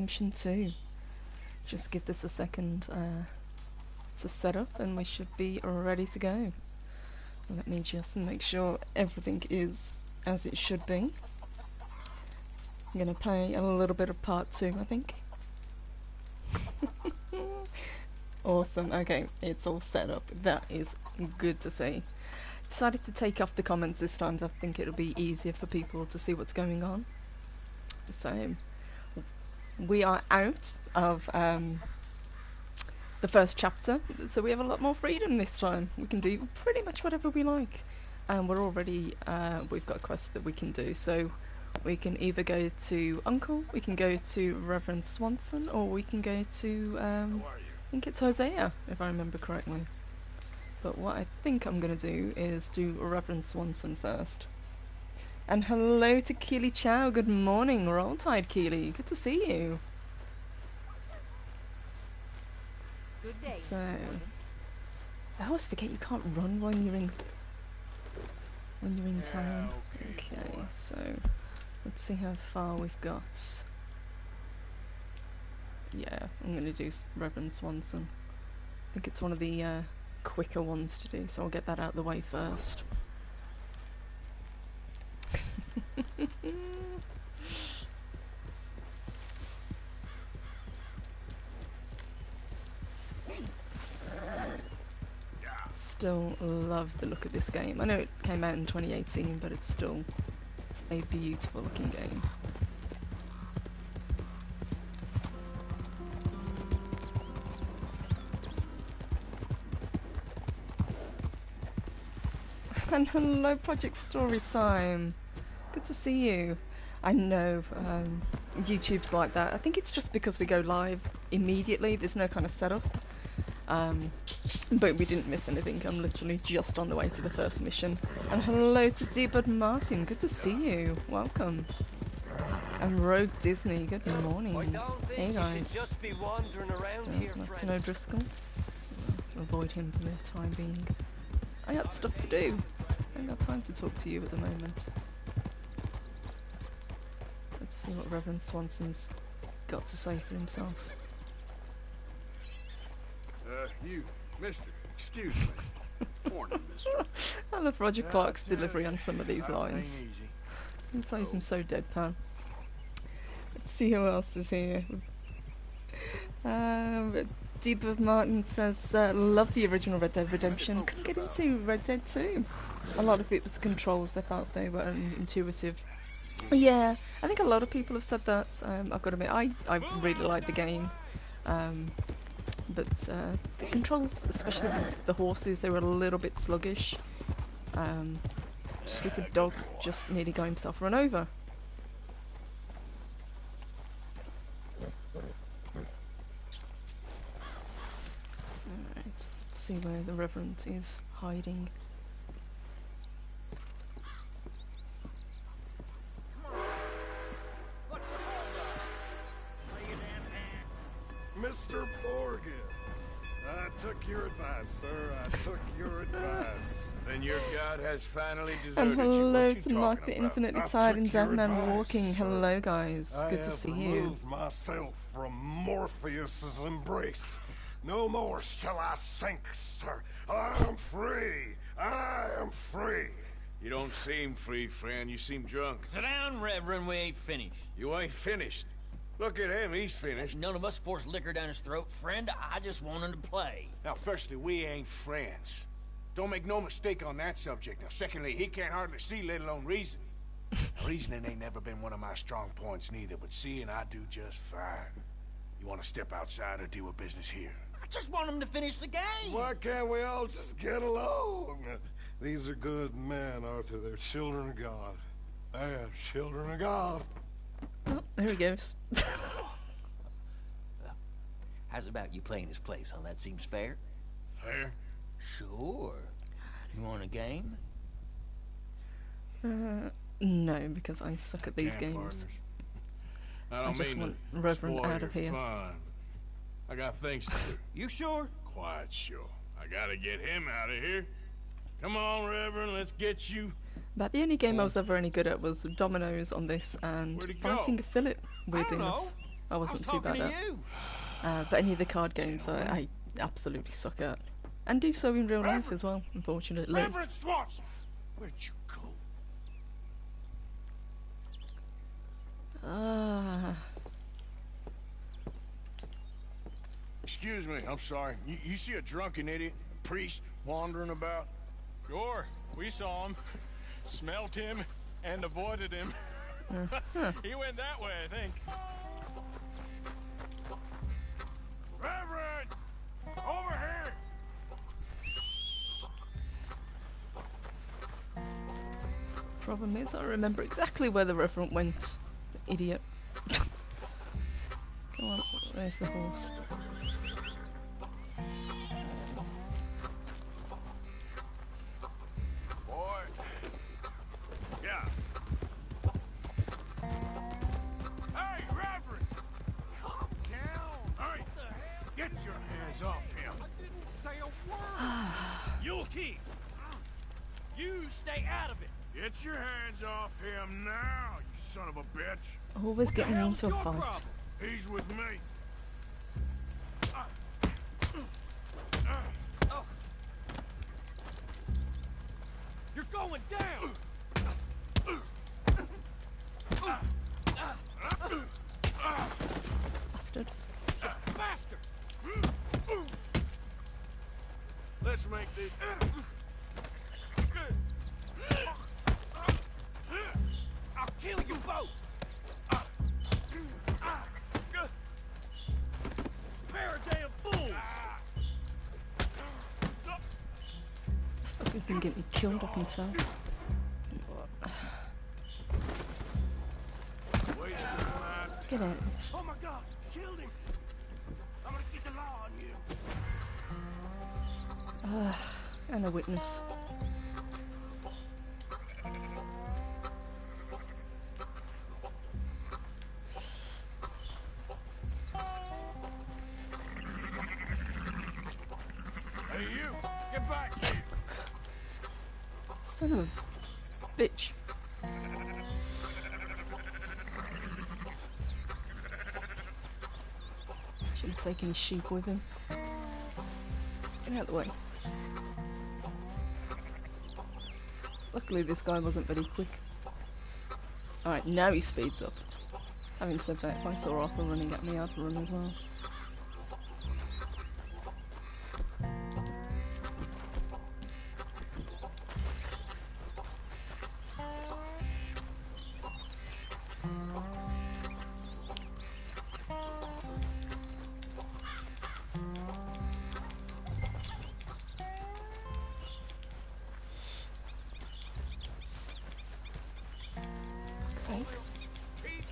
Redemption 2. Just give this a second to set up and we should be ready to go. Let me just make sure everything is as it should be. I'm gonna play a little bit of part 2, I think. Awesome, okay, it's all set up. That is good to see. Decided to take off the comments this time, so I think it'll be easier for people to see what's going on. So, we are out of the first chapter, so we have a lot more freedom this time. We can do pretty much whatever we like. And we're already, we've got a quest that we can do, so we can either go to Uncle, we can go to Reverend Swanson, or we can go to, I think it's Hosea, if I remember correctly. But what I think I'm going to do is do Reverend Swanson first. And hello to Keely Chow, good morning, Roll Tide Keely, good to see you. Good day. So, I always forget you can't run when you're in town. Okay, so let's see how far we've got. Yeah, I'm gonna do Reverend Swanson. I think it's one of the quicker ones to do, so I'll get that out of the way first. Still love the look of this game. I know it came out in 2018, but it's still a beautiful looking game. And hello, Project Storytime. Good to see you. I know YouTube's like that. I think it's just because we go live immediately. There's no kind of setup. But we didn't miss anything. I'm literally just on the way to the first mission. And hello to D-Bud Martin. Good to see you. Welcome. And Rogue Disney. Good morning. Hey guys. That's an O'Driscoll. Avoid him for the time being. I got stuff to do. I haven't got time to talk to you at the moment. Let's see what Reverend Swanson's got to say for himself. You, mister, excuse me. Morning, mister. I love Roger Clark's delivery on some of these lines. He plays him so deadpan. Let's see who else is here. Deep Martin says, love the original Red Dead Redemption. Couldn't get into Red Dead 2. A lot of it was the controls, they felt they were intuitive. Yeah, I think a lot of people have said that. I've got to admit, I really like the game. But the controls, especially the horses, they were a little bit sluggish. Stupid dog just nearly got himself run over. Alright, let's see where the Reverend is hiding. Mr. Morgan, I took your advice, sir. I took your advice. Then your God has finally deserted and hello you. to Mark the Infinitely Tired and Dead Man Walking. Hello guys, good to see you. I have removed myself from Morpheus's embrace. No more shall I sink, sir. I am free. I am free. You don't seem free, friend. You seem drunk. Sit down, Reverend. We ain't finished. You ain't finished. Look at him, he's finished. None of us forced liquor down his throat. Friend, I just want him to play. Now, firstly, we ain't friends. Don't make no mistake on that subject. Now, secondly, he can't hardly see, let alone reason. Reasoning ain't never been one of my strong points neither, but seeing I do just fine. You want to step outside or deal with business here? I just want him to finish the game. Why can't we all just get along? These are good men, Arthur. They're children of God. They're children of God. Oh, there he goes. How's about you playing his place, huh? That seems fair? Fair? Sure. You want a game? No, because I suck at these games. Partners. I don't just mean want to Reverend spoil out of your here. fun. I got things to do. You sure? Quite sure. I gotta get him out of here. Come on, Reverend, let's get you. But the only game I was ever any good at was Dominoes on this and Where'd he Five go? Finger Fillet, I weirdly don't enough. know. I I was wasn't too talking bad to at. you. But any of the card games I absolutely suck at. And do so in real life Reverend! as well, unfortunately. Reverend Swanson! Where'd you go? Ah. Excuse me, I'm sorry. You see a drunken idiot, a priest, wandering about? Sure, we saw him, smelt him, and avoided him. He went that way, I think. Reverend! Over here! Problem is, I remember exactly where the Reverend went. Idiot. Come on, where's the horse? Boy. Yeah. Hey, Reverend! Calm down. Hey, get your hands off him. I didn't say a word. You'll keep. You stay out of it. Get your hands off him now, you son of a bitch. Always getting hell into is a your fight. problem? He's with me. You're going down. Bastard. Faster. Let's make this. I'll kill you both. Pair of damn fools. This fucker's gonna get me killed, I can tell. Wasting my Get out of it. Oh my God! Killed him! I'm gonna get the law on you. And a witness. Hey, you! Get back here! Son of a bitch. Should have taken his sheep with him. Get out of the way. Luckily this guy wasn't very quick. Alright, now he speeds up. Having said that, if I saw Arthur running at me, I'd run as well. Fuck's sake.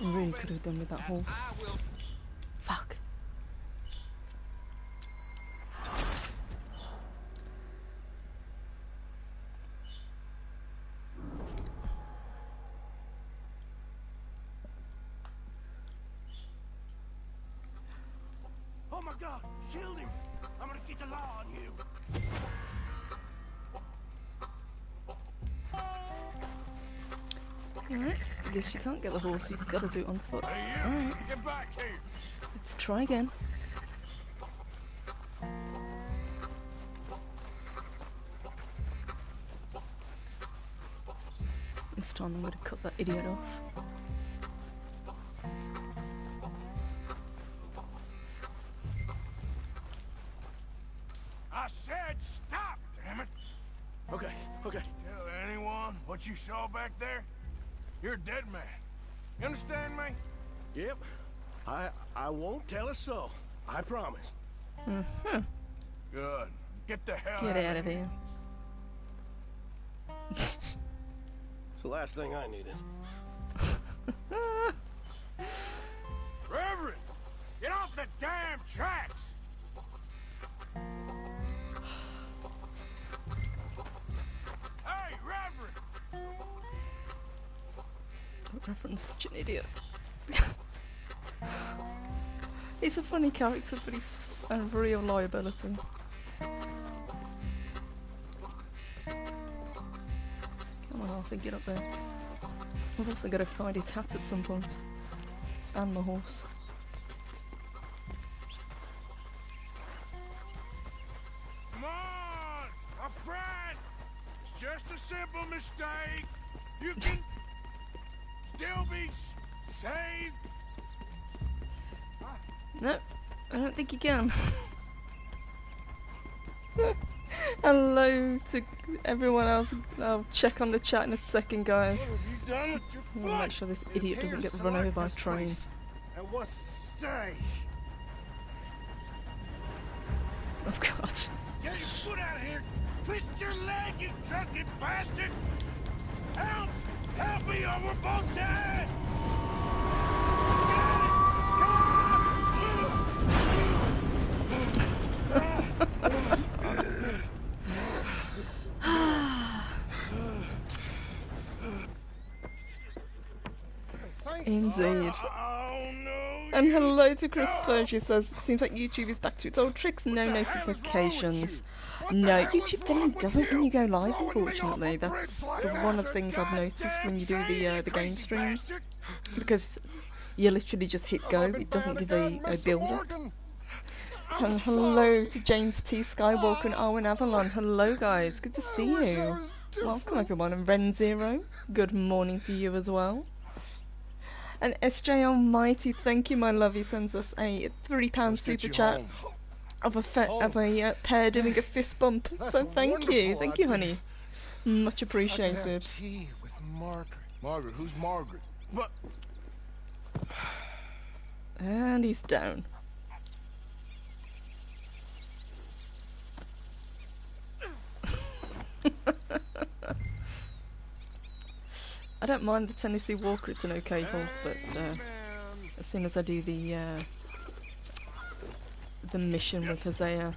I really could have done with that horse. Fuck. Oh my God! Killed him! I'm gonna get the law on you. Alright, I guess you can't get the horse, you've got to do it on foot. Hey, you! Alright, Get back here! let's try again. This time I'm going to cut that idiot off. I said stop, damn it! Okay. Tell anyone what you saw back there? You're a dead man. You understand me? Yep. I won't tell a soul. I promise. Good. Get the hell Get out of here. It's the last thing I needed. Reverend! Get off the damn tracks! Hey, Reverend! Reference such an idiot. He's a funny character, but he's a real liability. Come on, Arthur, get up there. I've also got to find his hat at some point. And the horse. simple mistake. You can still be saved. No, I don't think you can. Hello to everyone else. I'll check on the chat in a second, guys. What have you done with your I want to make sure this idiot doesn't get run over by a train. And what's stay? Oh god. Get your foot out of here. Twist your leg, you drunken bastard. Help! Help me or we're both dead! Indeed. Oh no! And hello to Chris Persia says, seems like YouTube is back to its old tricks, no notifications. No, YouTube doesn't when you go live, unfortunately. That's one of the things I've noticed when you do the game streams. Because you literally just hit go, it doesn't give a build-up. And hello to James T. Skywalker and Arwen Avalon. Hello guys, good to see you. Welcome everyone, and Ren Zero, good morning to you as well. And SJ Almighty, thank you my love, he sends us a £3 super chat of a pair doing a fist bump. So thank you honey. Much appreciated. Tea with Margaret. Margaret, who's Margaret? But And he's down. I don't mind the Tennessee Walker, it's an okay horse, but as soon as I do the mission with Hosea,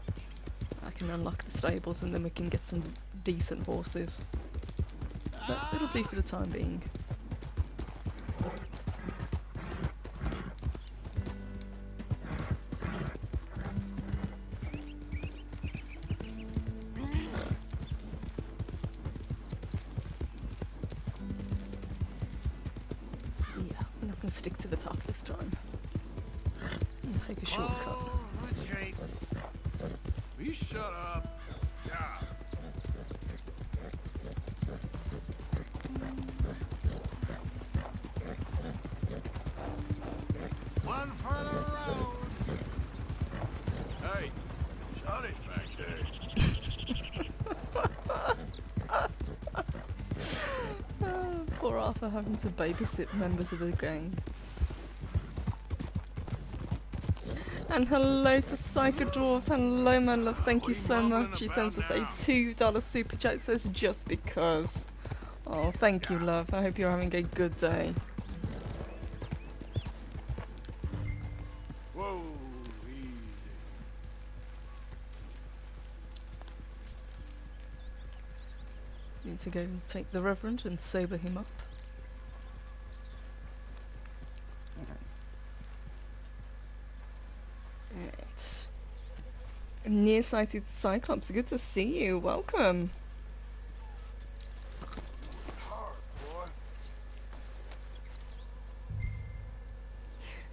I can unlock the stables and then we can get some decent horses. But it'll do for the time being. Stick to the path this time. And take a shortcut. Will you shut up? Yeah. one for the road. Hey, shut it back there. Poor Arthur having to babysit members of the gang. And hello to Psycho Dwarf, hello my love, thank you so much. He sends us a $2 super chat, says just because. Oh, thank you love, I hope you're having a good day. Whoa, easy. Need to go take the Reverend and sober him up. Right. Nearsighted Cyclops, good to see you, welcome. Hard, boy.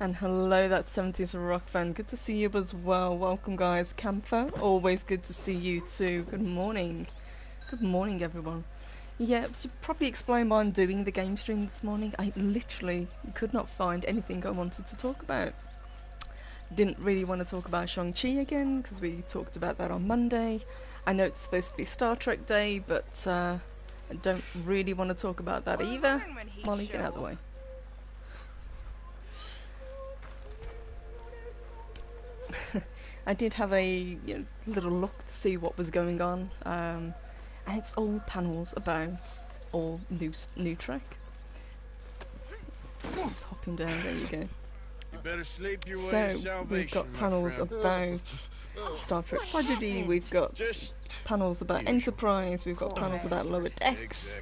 And hello, that 70s rock fan, good to see you as well, welcome guys. Camper, always good to see you too, good morning. Good morning everyone. Yeah, so probably explain why I'm doing the game stream this morning. I literally could not find anything I wanted to talk about. Didn't really want to talk about Shang-Chi again, because we talked about that on Monday. I know it's supposed to be Star Trek Day, but I don't really want to talk about that either. Molly, get out of the way. I did have a little look to see what was going on. And it's all panels about all new Trek. Just hopping down, there you go. You better sleep your way to So salvation, we've got my panels friend. about Star Trek Prodigy, we've got panels about Enterprise, we've got panels about Lower Decks,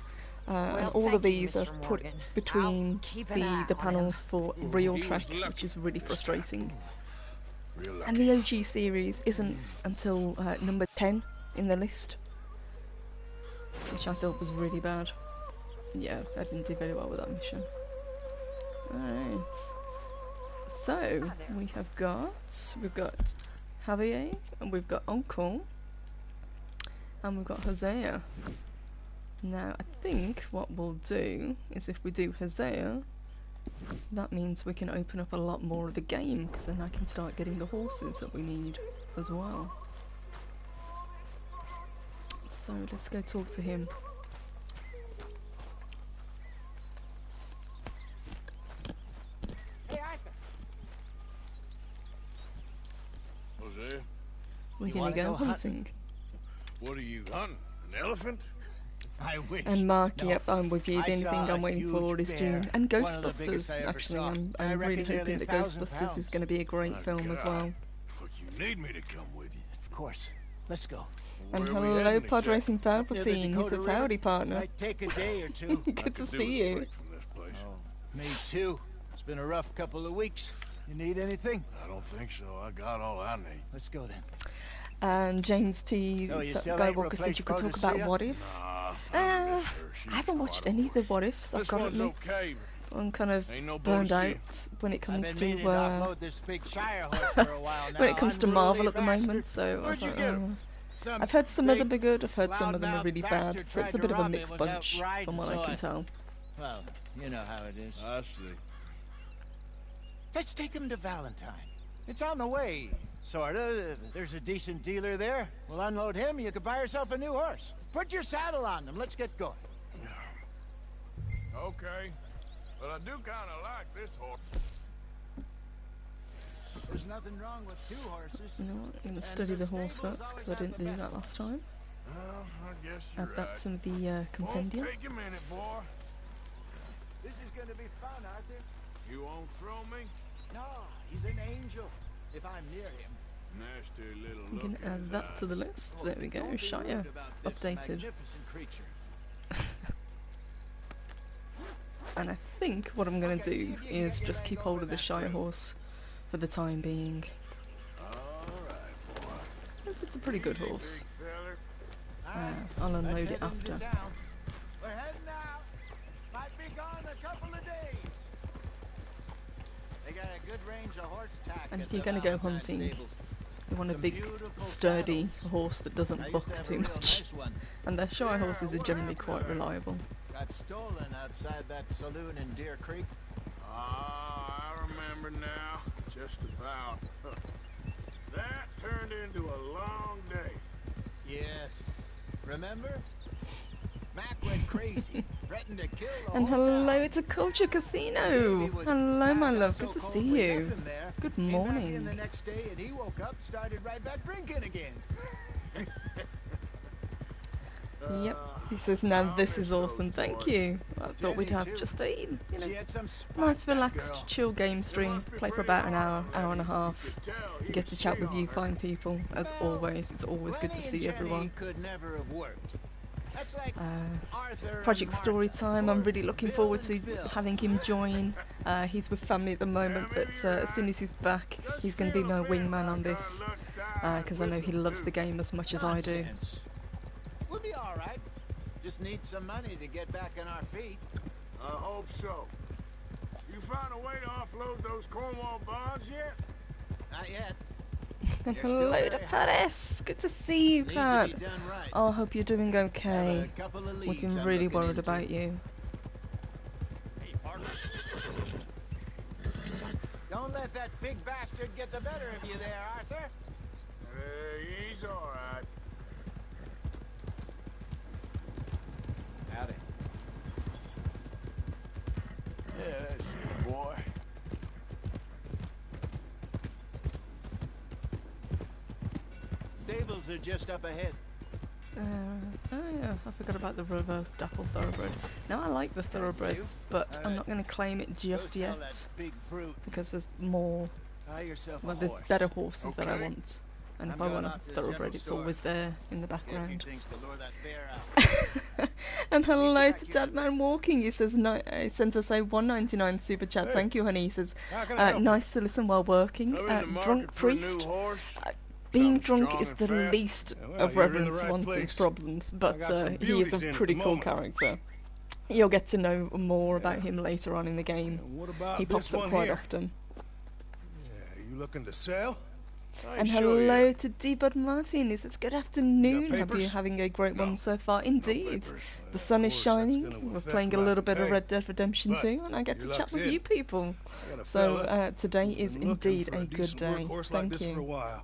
and all of these are put between the panels for Real Trek, which is really frustrating. Real lucky. And the OG series isn't until number 10 in the list, which I thought was really bad. Yeah, I didn't do very well with that mission. Alright. So, we've got Javier, and we've got Uncle, and we've got Hosea. Now, I think what we'll do is if we do Hosea, that means we can open up a lot more of the game, because then I can start getting the horses that we need as well. So let's go talk to him. Hey, Arthur. Hosea, We're You gonna wanna go go hunting. what are you hunting? An elephant? I wish. And Mark, No, yep, I'm with you. The I only saw thing a I'm waiting for huge is bear, June. And one of the biggest Ghostbusters, I ever actually. saw. I'm I really reckon hoping nearly that 1,000 Ghostbusters pounds. is going to be a great My film as God. well. Look, you need me to come with you. Of course. Let's go. And Where are we hello, heading Pod exactly? Racing Up near the Palpatine. He Dakota says, River. howdy, partner. Might take a day or two. I Good to could do see with a you. break from this place. Me too. It's been a rough couple of weeks. You need anything? I don't think so. I got all I need. Let's go then. And James T. Oh, you still Guy ain't Walker said replaced you could talk Boadicea? about What If. Nah, I Uh, miss her. She I haven't was watched quite any of the alright. What Ifs. I've This got to one's admit. okay. I'm kind of Ain't no burned Boadicea. out when it I've comes been to meaning to offload this big Shire horse for a while now. when it comes to Unruly Marvel at the bastard. moment. So I was Where'd you like, get 'em? Some I've heard some of them big, are good. I've heard some of them are loudmouth really bad. bastard So it's a tried bit to of a rob me mixed and was out bunch riding, from what so I can tell. Well, you know how it is. I see. Let's take him to Valentine. It's on the way, sorta. There's a decent dealer there. We'll unload him. You can buy yourself a new horse. Put your saddle on them. Let's get going. Okay. But I do kind of like this horse. There's nothing wrong with two horses. You know what? I'm going to study the horse first because I didn't do that last time. Well, I guess you're Add that right. to the Won't compendium. take a minute, boy. This is gonna be fun, Arthur. You won't throw me? No, he's an angel. If I'm near him. Nasty little I'm look going to in add his that eyes. to the list. There we go. Don't be Shire. rude about this Updated. magnificent creature. And I think what I'm going to do is just keep hold of the Shire horse for the time being. Alright, boy. It's a pretty good Easy, horse. big feller. I'll Let's unload head it into after. town. We're heading out. Might be gone a couple of days. They got a good range of horse tack. And at if you're the going to go Valentine hunting, stables. you want a Some big, beautiful sturdy saddles. horse that I doesn't used buck to have a too real much. nice one. And the Shire horses are what generally happened quite there? reliable. Got stolen outside that saloon in Deer Creek. Ah, I remember now. Just about. That turned into a long day. Yes. Remember? Mac went crazy, threatened to kill the And whole hello town. to Culture Casino! Davey was Hello, my passed out love. so Good to cold see we you. left him there. Good Came back in morning. the next day and he woke up, started right back drinking again. Yep. He says, now I'll this miss is awesome. those Thank boys. you. I thought we'd Jenny, have too. just a, you She know, had some spot, nice, that relaxed, girl. chill game stream. must be Play for pretty about an hard hour, on hour and a Lenny. half. You could tell he Get was to chat sweet with you on her. fine people. As Well, always, it's always good to Lenny see and everyone. Jenny could never have worked. That's like Arthur Project and Story Martha, Time. I'm or really looking Bill forward and to Phil. having him join. He's with family at the moment, but as soon as he's back, he's going to be my wingman on this because I know he loves the game as much as I do. Nonsense. We'll be all right. Just need some money to get back on our feet. I hope so. You find a way to offload those Cornwall bonds yet? Not yet. And You're still hello very to hot. Paris. Good to see you, Needs to Pat. be done right. Oh, I hope you're doing Have okay. a couple of We've leads been I'm really looking worried into. about you. Hey, partner. Don't let that big bastard get the better of you there, Arthur. He's alright. Howdy. Yeah, that's it, boy. Stables are just up ahead. Oh yeah, I forgot about the reverse dapple thoroughbred. Now I like the thoroughbreds, but I'm not going to claim it Go just sell yet that big brute. because there's more, Buy yourself a well, there's horse. better horses that I Okay. want. And I'm if I going want a off to the thoroughbred, general it's store. always there in the Get a few background. things to lure that bear out. And hello back to here. Dadman Walking. He says, he sends us a 1.99 super chat. Hey. Thank you, honey. He says, How can I help nice to listen while working. you? I'm in the market Drunk for a priest. new horse. Being Something drunk strong is and the fast. least Well, of you're in the Reverend right Swanson's place. problems, but got some he is beauties a in at pretty the cool moment. character. You'll get to know more about him later on in the game. And what about He this pops up one quite here? often. Yeah, you looking to sell? And hello to D-Bud Martin. He says, good afternoon. Hope papers? you're having a great one so far. No Indeed. papers. The Of sun is course, that's shining. gonna We're affect playing a what I little can bit of pay. Red Dead Redemption But 2, and I get your to chat luck's with in. you people. I got a So fella today who's is been looking indeed for a good decent day. workhorse like Thank this for a you. while.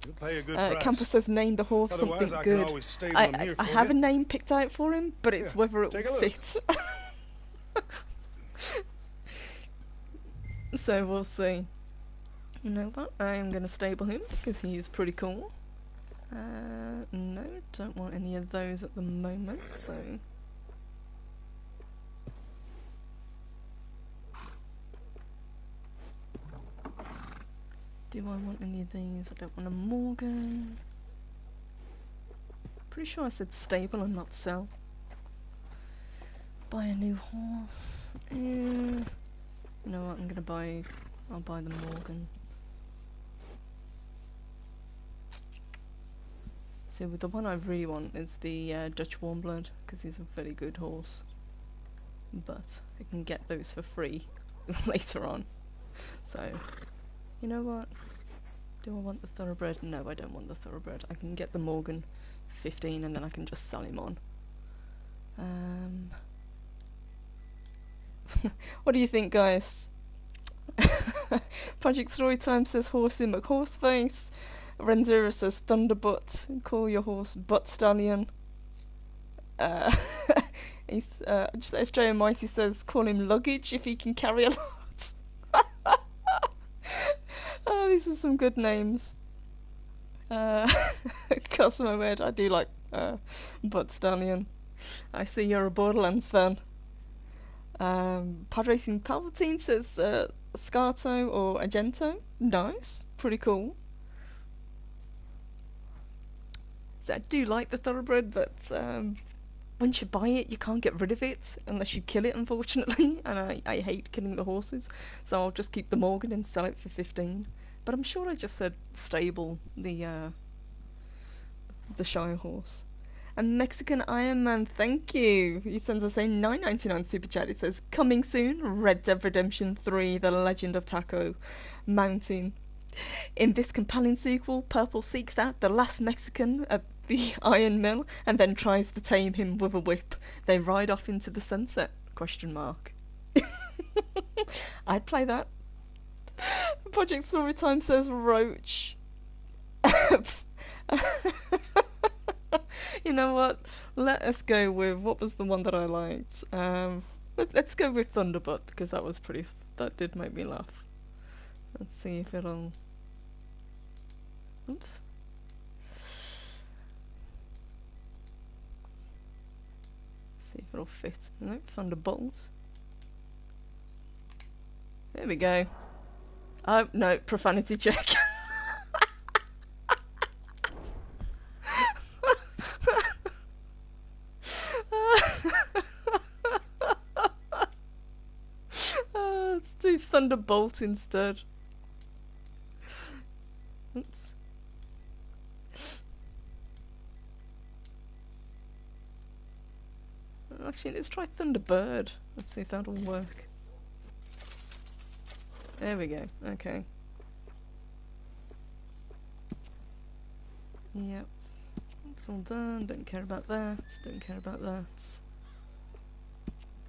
He'll pay a good price. Campus says name the horse Otherwise, something I can good. always stable him here I for have you. a name picked out for him, but it's Yeah, whether it take a will look. fit. So we'll see. You know what? I am going to stable him because he is pretty cool. No, don't want any of those at the moment, so... Do I want any of these? I don't want a Morgan. Pretty sure I said stable and not sell. Buy a new horse. You know what? I'm gonna buy... I'll buy the Morgan. So with the one I really want is the Dutch Warmblood, because he's a very good horse. But I can get those for free later on. So, you know what? Do I want the Thoroughbred? No, I don't want the Thoroughbred. I can get the Morgan 15 and then I can just sell him on. What do you think, guys? Project Storytime says Horsey McHorseface. Renzera says Thunderbutt. Call your horse Butt Stallion. Just SJ Almighty says call him Luggage if he can carry a lot. Oh, these are some good names. Cosmo Ed, I do like Butt Stallion. I see you're a Borderlands fan. Pod Racing Palpatine says Scarto or Argento. Nice, pretty cool. So I do like the Thoroughbred, but once you buy it, you can't get rid of it unless you kill it, unfortunately. And I hate killing the horses, so I'll just keep the Morgan and sell it for 15. But I'm sure I just said stable, the Shire horse. And Mexican Iron Man, thank you. He sends us a $9.99 super chat. It says, coming soon, Red Dead Redemption 3, The Legend of Taco Mountain. In this compelling sequel, Purple seeks out the last Mexican at the iron mill and then tries to tame him with a whip. They ride off into the sunset, ? I'd play that. Project Storytime says Roach. You know what? Let us go with, what was the one that I liked? Let's go with Thunderbutt, because that did make me laugh. Let's see if it'll... Oops. See if it'll fit. Nope, Thunderbolt. There we go. Oh, no, profanity check. Let's do Thunderbolt instead. Oops. Actually, let's try Thunderbird. Let's see if that'll work. There we go. Okay. Yep. It's all done. Don't care about that. Don't care about that.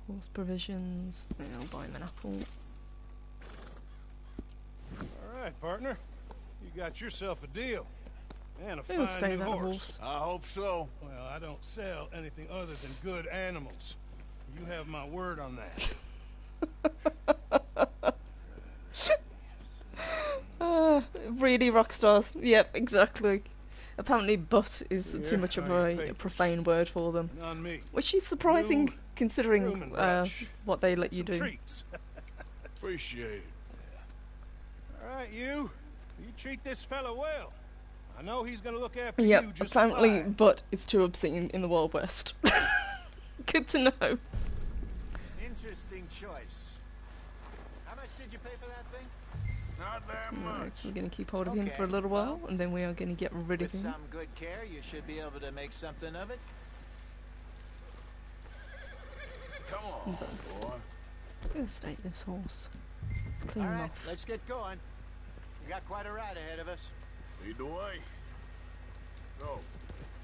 Horse provisions. Yeah, I'll buy him an apple. Alright, partner. You got yourself a deal. And a We'll fine stay new that horse. I hope so. Well, I don't sell anything other than good animals. You have my word on that. Really rockstar. Yep, exactly. Apparently butt is Here too much of are a your papers. profane word for them. And on me. Which is surprising New considering room and brush. what they let you Some do. treats. Appreciate it. Alright, you treat this fella well. I know he's gonna look after Yep, you just apparently fine. butt is too obscene in the Wild West. Good to know. Interesting choice. How much did you pay for that thing? Not that Right, much. so we're going to keep hold of him for a Okay, little while, well, and then we are going to get rid of With him. some good care, you should be able to make something of it. Come on, But- boy. I'm going to stake this horse. Let's clean All him right, off. let's get going. We got quite a ride ahead of us. Lead the way. So,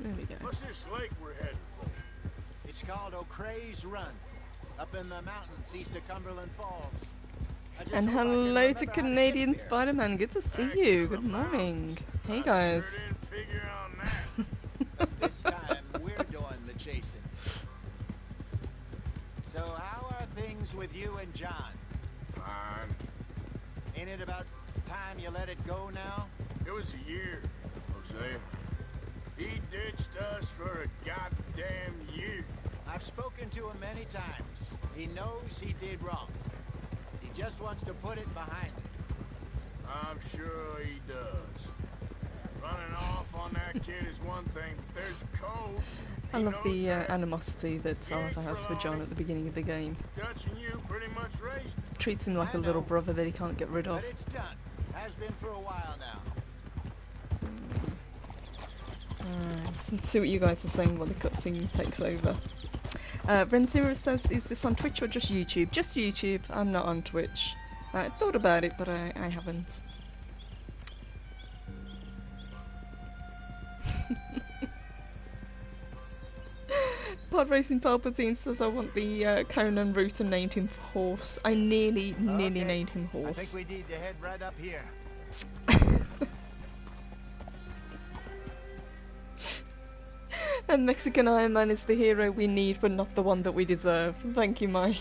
There we go. what's this lake we're heading for? It's called O'Creagh's Run, up in the mountains east of Cumberland Falls. I just And hope I can hello remember to how Canadian get there. Spider-Man. Good to see Back you. to the Good morning. mountains. Hey I guys. Sure didn't figure on that. This time, we're doing the chasing. So how are things with you and John? Fine. Ain't it about time you let it go now? It was a year, Hosea. He ditched us for a goddamn year. I've spoken to him many times. He knows he did wrong. He just wants to put it behind him. I'm sure he does. Running off on that kid is one thing, but there's code. I He love knows the that. animosity that Arthur has for John at the beginning of the game. Dutch and you pretty much raised him. Treats him like I a little know. brother that he can't get rid of. But it's done. Has been for a while now. Let's see what you guys are saying while the cutscene takes over. Renzero says, is this on Twitch or just YouTube? Just YouTube. I'm not on Twitch. I thought about it, but I haven't. Pod Racing Palpatine says I want the Conan route and named him Horse. I nearly Okay. named him I Horse. think we need to head right up here. And Mexican Iron Man is the hero we need, but not the one that we deserve. Thank you, Mike.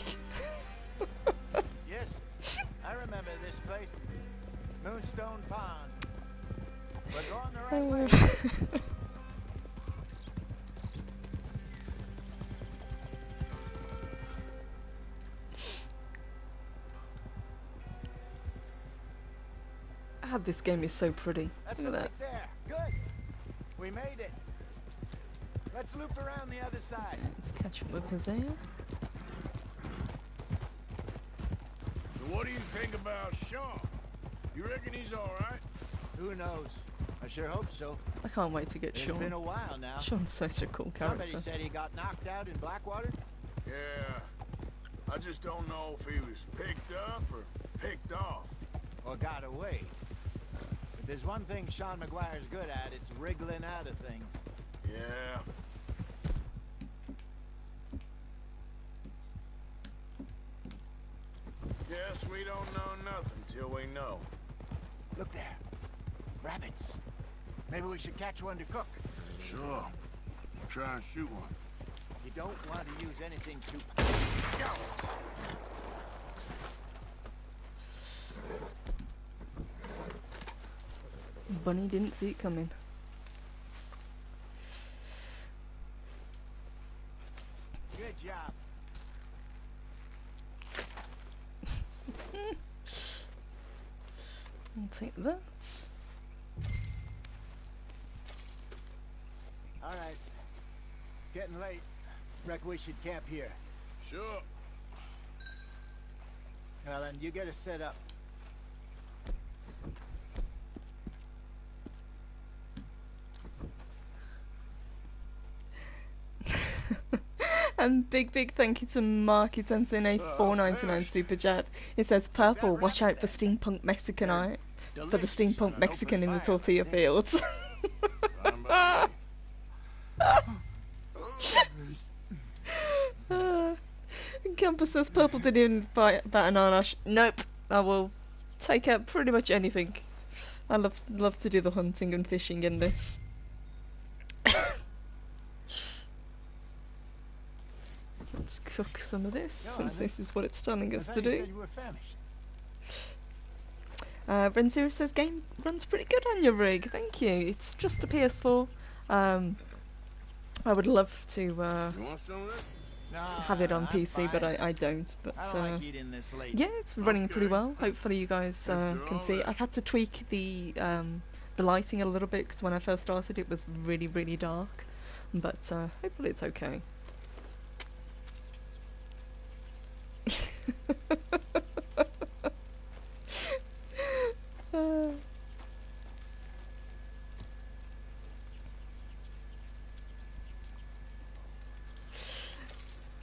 Yes, I remember this place. Moonstone Pond. We're going the right way. This game is so pretty. That's Look the at lake that. there. Good. We made it. Let's loop around the other side. Let's catch up with Hosea. So what do you think about Sean? You reckon he's alright? Who knows? I sure hope so. I can't wait to get It's Sean. been a while now. Sean's such a cool Somebody character. said he got knocked out in Blackwater. Yeah. I just don't know if he was picked up or picked off. Or got away. If there's one thing Sean McGuire's good at, it's wriggling out of things. Yeah. Guess we don't know nothing till we know. Look there. Rabbits. Maybe we should catch one to cook. Sure. Try and shoot one. You don't want to use anything too... Bunny didn't see it coming. Good job. I'll take that. All right. It's getting late. Reckon we should camp here. Sure. Well, then you get us set up. And big thank you to Mark. He sends in a $4.99 super chat. It says, "Purple, watch out for steampunk Mexican for the steampunk Mexican in the tortilla fields." Fine by me. Campus says Purple didn't even bat an eyelash. Nope, I will take out pretty much anything. I love to do the hunting and fishing in this. Let's cook some of this, No, since this is what it's telling I us thought to you do. said you were famished. Renzero says game runs pretty good on your rig. Thank you. It's just a PS4. I would love to You want some of this? No, have it on I'm PC, but fine. I don't. But I don't like eating this late. yeah, it's running pretty Okay. well. Hopefully you guys After can all see. that. I've had to tweak the lighting a little bit because when I first started it was really dark. But hopefully it's okay.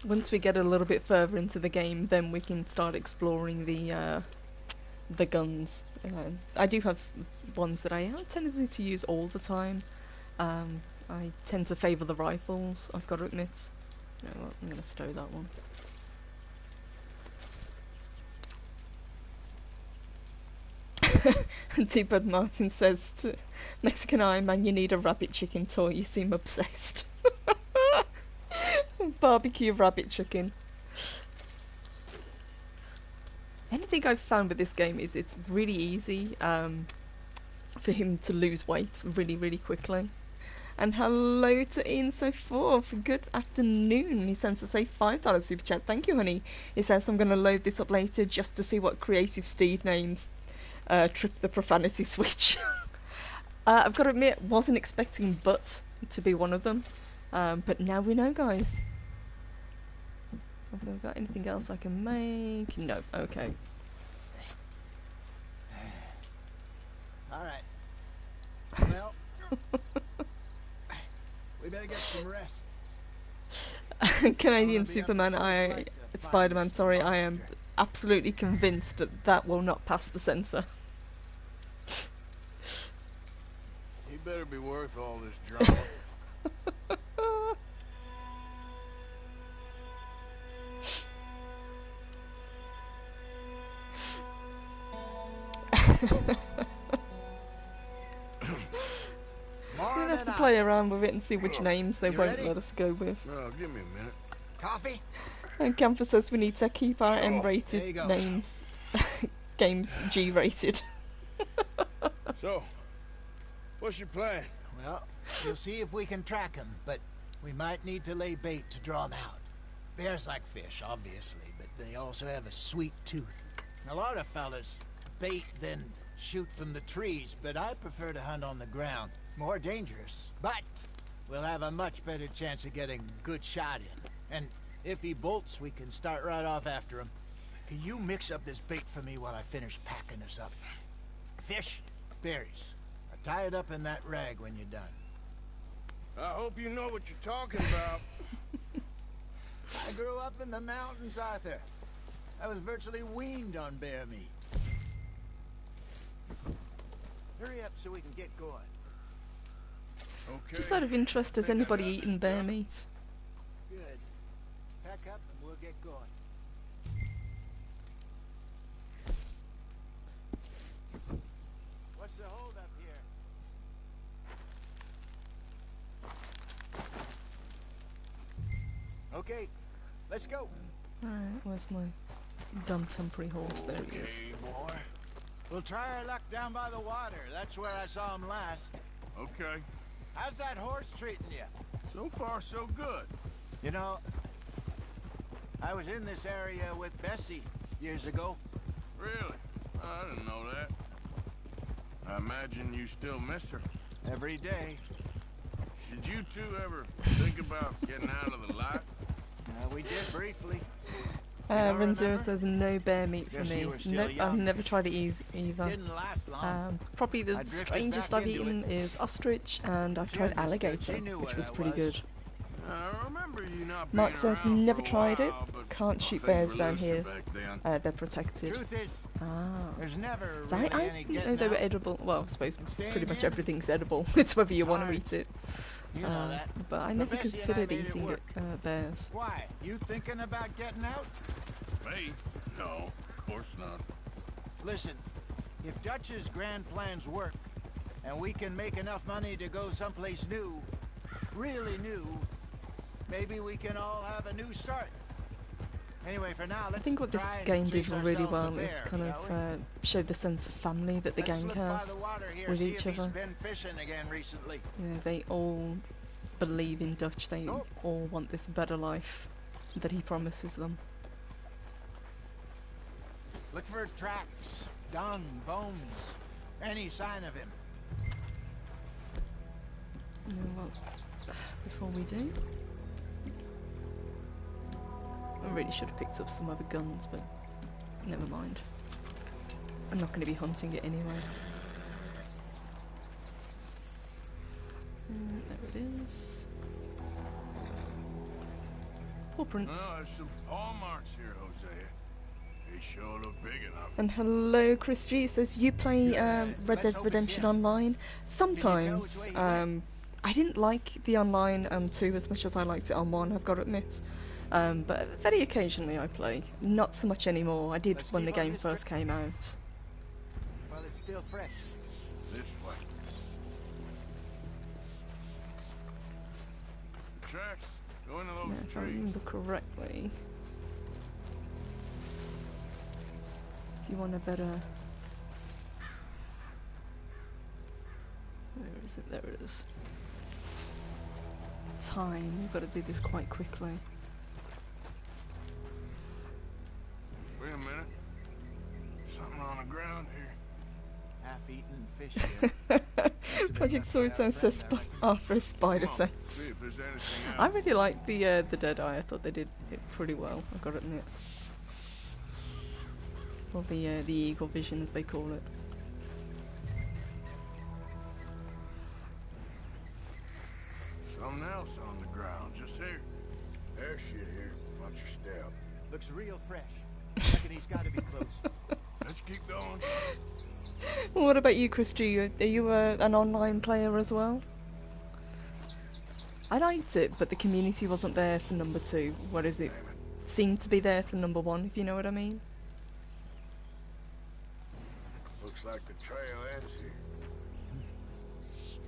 Once we get a little bit further into the game, then we can start exploring the guns I do have ones that I have tendency to use all the time. I tend to favour the rifles, I've got to admit. You know what, I'm going to stow that one. T-Bud Martin says to Mexican Eye Man, you need a rabbit chicken toy, you seem obsessed. Barbecue rabbit chicken. Anything I've found with this game is it's really easy for him to lose weight really, really quickly. And hello to Inso4, good afternoon. He sends us a $5 super chat. Thank you, honey. He says, I'm going to load this up later just to see what creative Steve names trip the profanity switch. I've got to admit, wasn't expecting but to be one of them. But now we know, guys. Have I got anything else I can make? No, okay. Alright. Well, we better get some rest. Canadian Superman, Spider-Man, sorry, I am absolutely convinced that that will not pass the censor. He better be worth all this drama. We're gonna have to play around with it and see which names they won't ready? let us go with. Oh, give me a minute. Coffee? And Camper says we need to keep our Sure. There you M-rated go. names, games G-rated. So, what's your plan? Well, we'll see if we can track him, but we might need to lay bait to draw him out. Bears like fish, obviously, but they also have a sweet tooth. A lot of fellas bait then shoot from the trees, but I prefer to hunt on the ground. More dangerous, but we'll have a much better chance of getting a good shot in. And if he bolts, we can start right off after him. Can you mix up this bait for me while I finish packing us up? Fish, berries. Tie it up in that rag when you're done. I hope you know what you're talking about. I grew up in the mountains, Arthur. I was virtually weaned on bear meat. Hurry up so we can get going. Okay. Just out of interest, has Think I anybody got eaten this bear done. meat? Good. Pack up and we'll get going. What's the hold up here? Okay, let's go. Alright, where's my dumb temporary horse? There he is. Okay, boy. We'll try our luck down by the water. That's where I saw him last. Okay. How's that horse treating you? So far, so good. You know, I was in this area with Bessie years ago. Really? I didn't know that. I imagine you still miss her. Every day. Did you two ever think about getting out of the life? We did briefly. Renzero remember? says no bear meat for Guess me. you were still Nope, I've young. never tried it either. Didn't last long. Probably the I drifted strangest back I've into eaten is ostrich, and I've She tried understood. alligator, She knew which what was that pretty was. good. I remember you not Mark being says around never for a tried it. while, but Can't shoot things bears were down looser here. back then. They're protected. Truth is, Ah. there's never So really I any didn't know getting they were out. edible. Well, I suppose Staying pretty much in. everything's edible. It's whether you want to Hard. eat it. You know that. But I never Bessie and I considered made it eating work. bears. Why? You thinking about getting out? Me? No, of course not. Listen, if Dutch's grand plans work, and we can make enough money to go someplace new, really new, maybe we can all have a new start. Anyway, for now, let's I think what this try and game did chase really ourselves a well is bear, kind shall we? of show the sense of family that the Let's gang slip by has the water here, with see each if he's other. been fishing again recently. You know, they all believe in Dutch. They Oh. all want this better life that he promises them. Look for tracks, dung, bones, any sign of him. You know what? Before we do, I really should have picked up some other guns, but never mind. I'm not going to be hunting it anyway. There it is. Paw prints. Oh, there's some paw marks here, Hosea. He sure look big enough. And hello, Chris G says you play Red let's Dead hope it's Redemption him. Online. Can you tell Sometimes. which way he went? I didn't like the online 2 as much as I liked it on 1, I've got to admit. But very occasionally I play. Not so much anymore. I did Let's when the keep on game this first came out. Well, it's still fresh. This way. Tracks. Go into Yeah, those if I trees. remember correctly. If you want a better... Where is it? There it is. Time. We've got to do this quite quickly. Wait a minute. Something on the ground here. Half-eaten fish here. Project Storytime says after a spider Come on, sense. see if there's anything I else. really liked the Deadeye. I thought they did it pretty well. I've got to admit. Or the Eagle Vision, as they call it. Something else on the ground, just here. There's shit here. Watch your step. Looks real fresh. Reckon he's got to be close. Let's keep going. What about you, Chris G? Are you an online player as well? I liked it, but the community wasn't there for number 2. What is it? Seemed to be there for number 1, if you know what I mean. Looks like the trail ends here.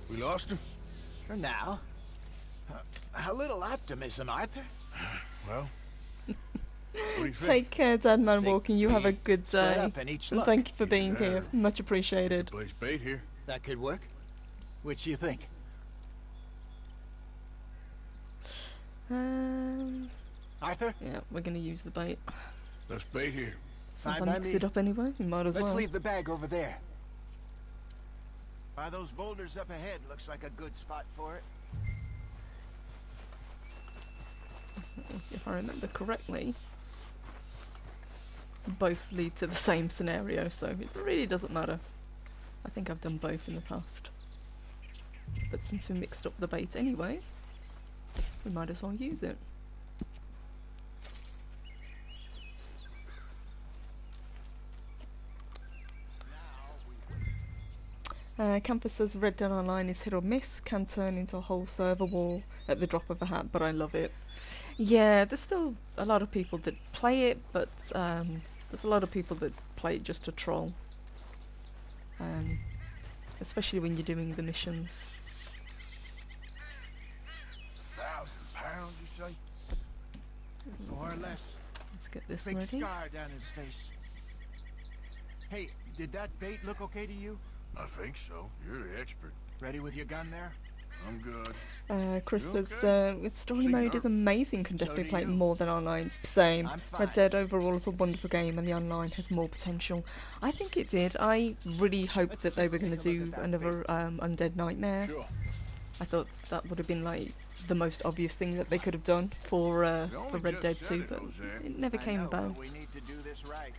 We lost him? For now. A little optimism, Arthur. Well, what do you think? Take care, Dad Man Think Walking. You have a good split day. up and each And look. thank you for Either being that here. or- Much appreciated. Place bait here. That could work. Which do you think? Arthur? Yeah, we're gonna use the bait. Let's bait here. Since Fine I by mixed me. it up anyway, we might as Let's well. leave the bag over there. By those boulders up ahead, looks like a good spot for it. If I remember correctly, both lead to the same scenario, so it really doesn't matter. I think I've done both in the past. But since we mixed up the bait anyway, we might as well use it. Campus says Red Dead Online is hit or miss, can turn into a whole server war at the drop of a hat, but I love it. Yeah, there's still a lot of people that play it, but there's a lot of people that play it just to troll. Especially when you're doing the missions. 1,000 pounds, you say? More or less. Let's get this Big ready. scar down his face. Hey, did that bait look okay to you? I think so. You're the expert. Ready with your gun there? I'm good. Chris You says, with story Seem mode nervous. is amazing, can So definitely do play it you. more than online. Same. I'm fine. Red Dead overall is a wonderful game and the online has more potential. I think it did. I really hoped Let's that they just were going take to a look do at that another Undead Nightmare. Sure. I thought that would have been like the most obvious thing that they could have done for only Red just Dead said 2, it, but Jose. it never I came know, but about. we need to do this right.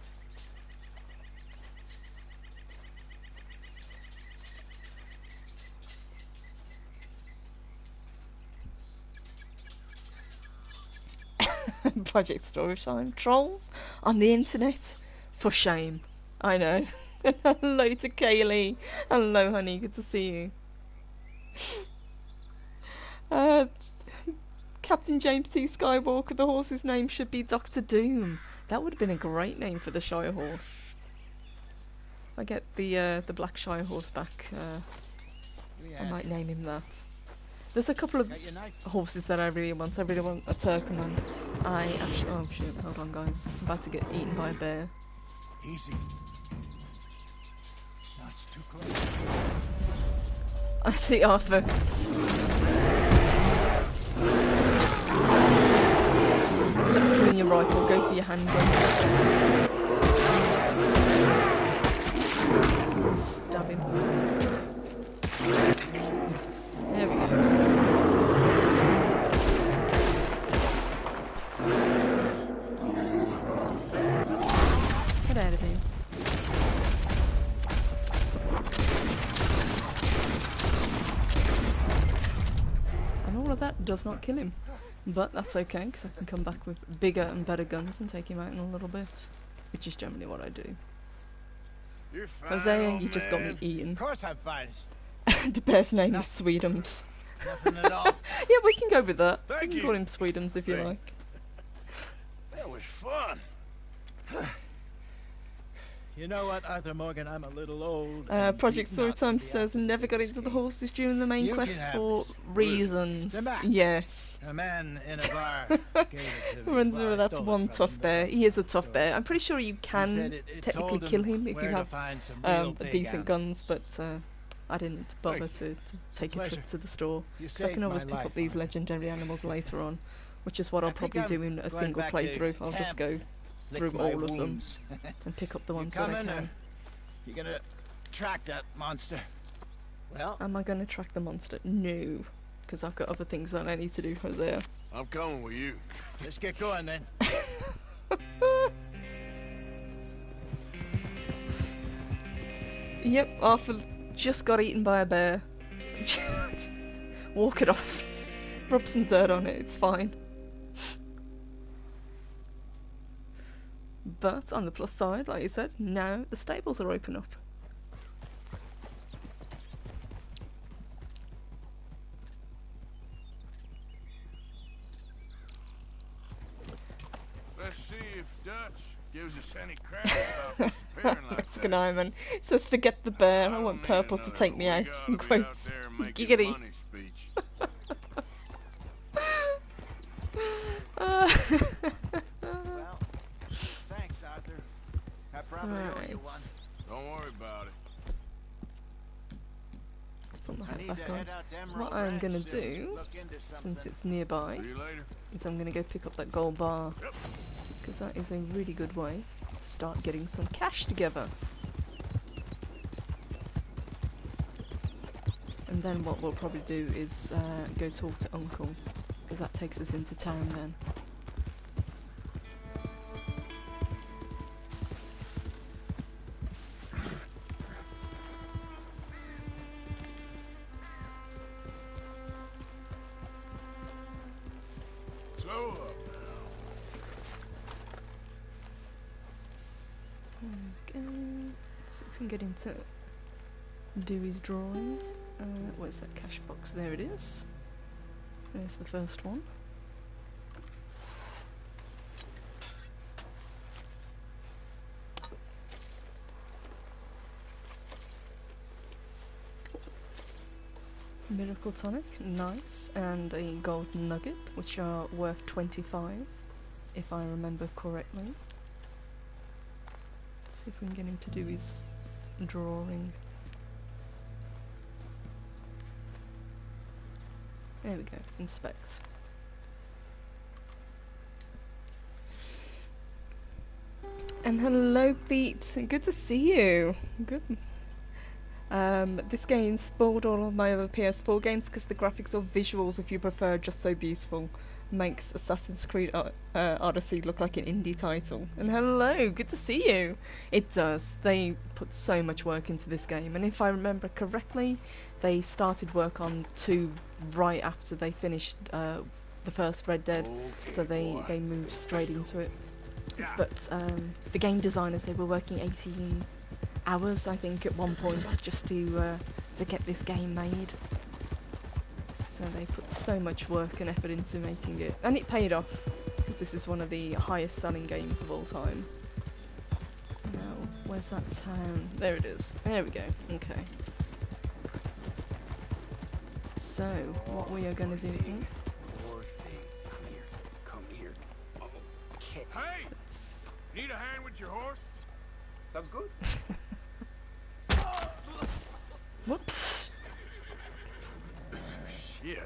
Project Storytime trolls on the internet, for shame. I know. Hello to Kaylee. Hello, honey. Good to see you. Captain James T. Skywalker. The horse's name should be Doctor Doom. That would have been a great name for the Shire horse. I get the Black Shire horse back. I might name him that. There's a couple of Got your knife? horses that I really want. I really want a Turkman. I actually... Oh shit, hold on guys. I'm about to get eaten by a bear. Easy. No, it's too close. I see Arthur. Instead of pulling your rifle, go for your handgun. Stab him. There we go. Get out of here. And all of that does not kill him. But that's okay, because I can come back with bigger and better guns and take him out in a little bit. which is generally what I do. You're fine, Hosea, old you just got me man. eaten. Of course I'm fine. The bear's name is Sweetums. Nothing at all. Yeah, we can go with that. Thank We can you. call him Sweetums if you Thank- like. That was fun. You know what, Arthur Morgan, I'm a little old. and Project beaten up Storytime to be says after never got this into the game. horses during the main You quest can have for this. reasons. The map. Yes. A man in a bar gave it to me. Run Well, Zero, I that's stole it one from tough him, but bear. that's He is a another tough story. bear. I'm pretty sure you He can said it technically told kill him if where you to have find some real big decent guns, animals. but I didn't bother Thank to take a trip pleasure. to the store. You 'Cause I saved can always my pick life, up these Arthur. legendary animals later on, which is what I I'll think probably I'm do in a going single back to playthrough. I'll just camp go and lick through my all of them wounds. and pick up the You ones that I coming, or can. you gonna track that monster? Well, Am I going to track the monster? No, because I've got other things that I need to do, Hosea. I'm coming with you. let's get going then. Yep, Arthur just got eaten by a bear. Walk it off. Rub some dirt on it, it's fine. But on the plus side, like you said, now the stables are open up. Let's see if Dutch gives us any crap about disappearing like That's that. good Iman. It says forget the bear, I don't want need Purple to another take me we out. gotta In be out quotes. there making Giggity. money speech. Well, thanks, Arthur. I probably owe you Right. one. Don't worry about it. Let's put my I hat need back to on. head out to Emerald What I'm Ranch gonna soon. do, Look into since something. it's nearby, See you later. is I'm gonna go pick up that gold bar. Because that is a really good way to start getting some cash together. And then what we'll probably do is go talk to Uncle, because that takes us into town then. Slow up now. Okay, let's see if we can get him to do his drawing. Where's that cash box? There it is. There's the first one. Miracle tonic, nice, and a gold nugget, which are worth 25, if I remember correctly. Let's see if we can get him to do his drawing. There we go, inspect. And hello Pete, good to see you. Good. This game spoiled all of my other PS4 games because the graphics or visuals, if you prefer, are just so beautiful. Makes Assassin's Creed Odyssey look like an indie title. And hello, good to see you. It does. They put so much work into this game, and if I remember correctly, they started work on 2 right after they finished the first Red Dead, Okay, so they boy. moved straight into it. Yeah. But the game designers, they were working 18 hours, I think, at one point just to get this game made. So they put so much work and effort into making it, and it paid off because this is one of the highest selling games of all time. Now, where's that town? There it is. There we go. Okay. So, what we are going to do here? Come here. Okay. Hey! Need a hand with your horse? Sounds good. Whoops. Shit.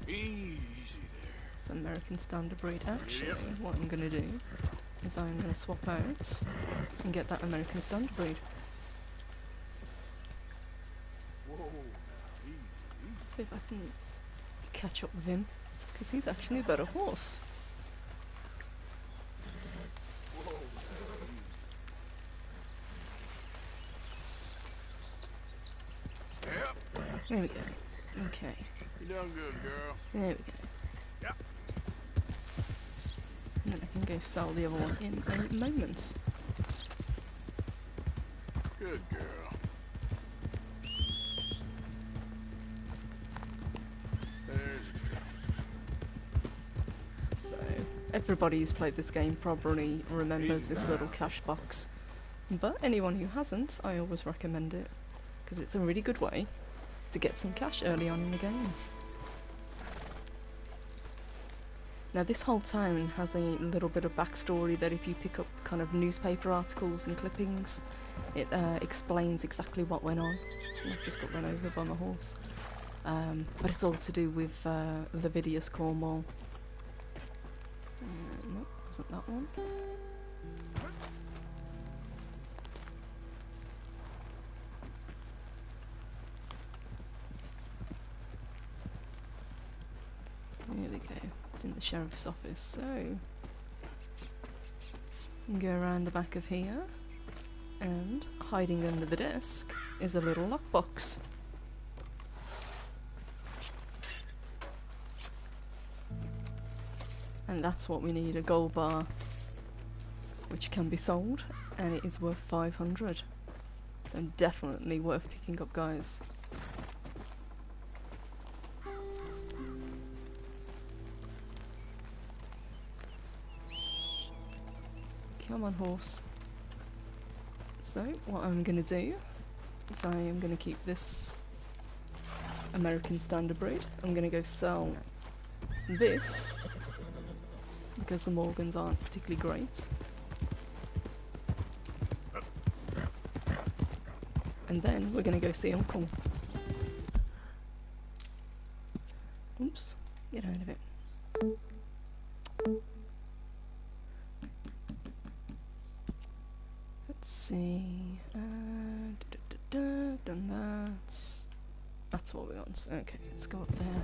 Easy there. It's American Standard Breed. Actually, Yep. what I'm going to do is I'm going to swap out and get that American Standard Breed. Whoa. Easy. See if I can catch up with him, because he's actually a better horse. Yep. There we go. Okay. You done good, girl. There we go. Yep. I'm gonna and go sell the other one in a moment. Good girl. There's So, everybody who's played this game probably remembers Easy this now. little cash box. But anyone who hasn't, I always recommend it, because it's a really good way to get some cash early on in the game. Now this whole town has a little bit of backstory that if you pick up kind of newspaper articles and clippings, it explains exactly what went on. I've just got run over by my horse. But it's all to do with Levidius Cornwall. Nope, wasn't that one. There we go. It's in the sheriff's office. So, go around the back of here, and hiding under the desk is a little lockbox. And that's what we need, a gold bar, which can be sold, and it is worth 500. So definitely worth picking up, guys. Come on, horse. So, what I'm going to do is I am going to keep this American Standard breed. I'm going to go sell this, because the Morgans aren't particularly great. And then we're going to go see Uncle. Oops, get out of it. Let's see. Done that. That's what we want. Okay, let's go up there.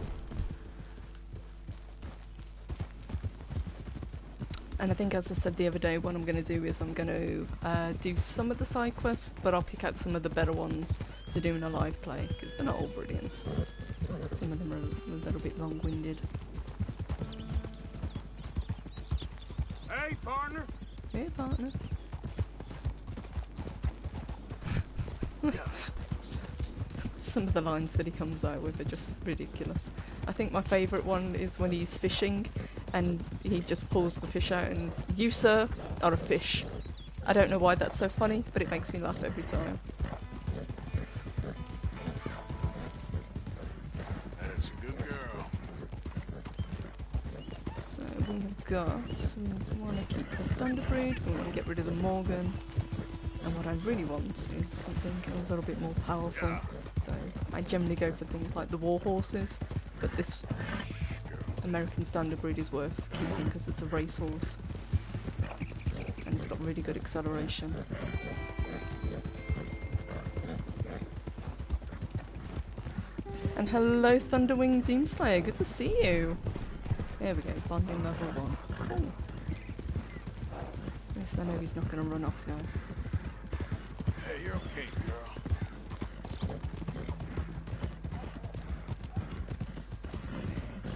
And I think, as I said the other day, what I'm going to do is I'm going to do some of the side quests, but I'll pick out some of the better ones to do in a live play, because they're not all brilliant. Some of them are a little bit long-winded. Hey, partner. Hey, partner. Some of the lines that he comes out with are just ridiculous. I think my favourite one is when he's fishing and he just pulls the fish out and, "You, sir, are a fish." I don't know why that's so funny, but it makes me laugh every time. That's a good girl. So we want to keep the standard breed, we want to get rid of the Morgan, and what I really want is something a little bit more powerful. So I generally go for things like the war horses, but this American Standard breed is worth keeping because it's a racehorse and it's got really good acceleration. And hello, Thunderwing Doomslayer, good to see you. There we go, bonding level 1. Cool. At least I know he's not going to run off now. Hey, you're okay, girl.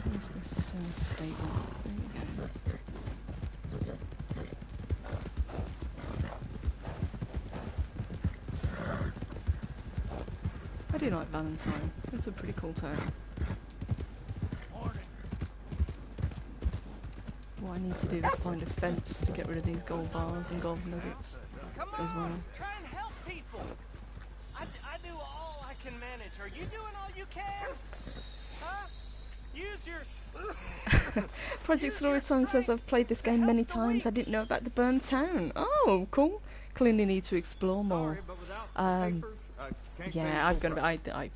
Where's this stable? There we go. I do like Valentine. It's a pretty cool town. What I need to do is find a fence to get rid of these gold bars and gold nuggets Come as well. on, try and help people. I do all I can manage. Are you doing all you can? Huh? Use your... Project Storytime says, "I've played this game many times. I didn't know about the burned town." Oh, cool. Clearly need to explore more. Sorry, but without the papers, can't Yeah, I've got to. claim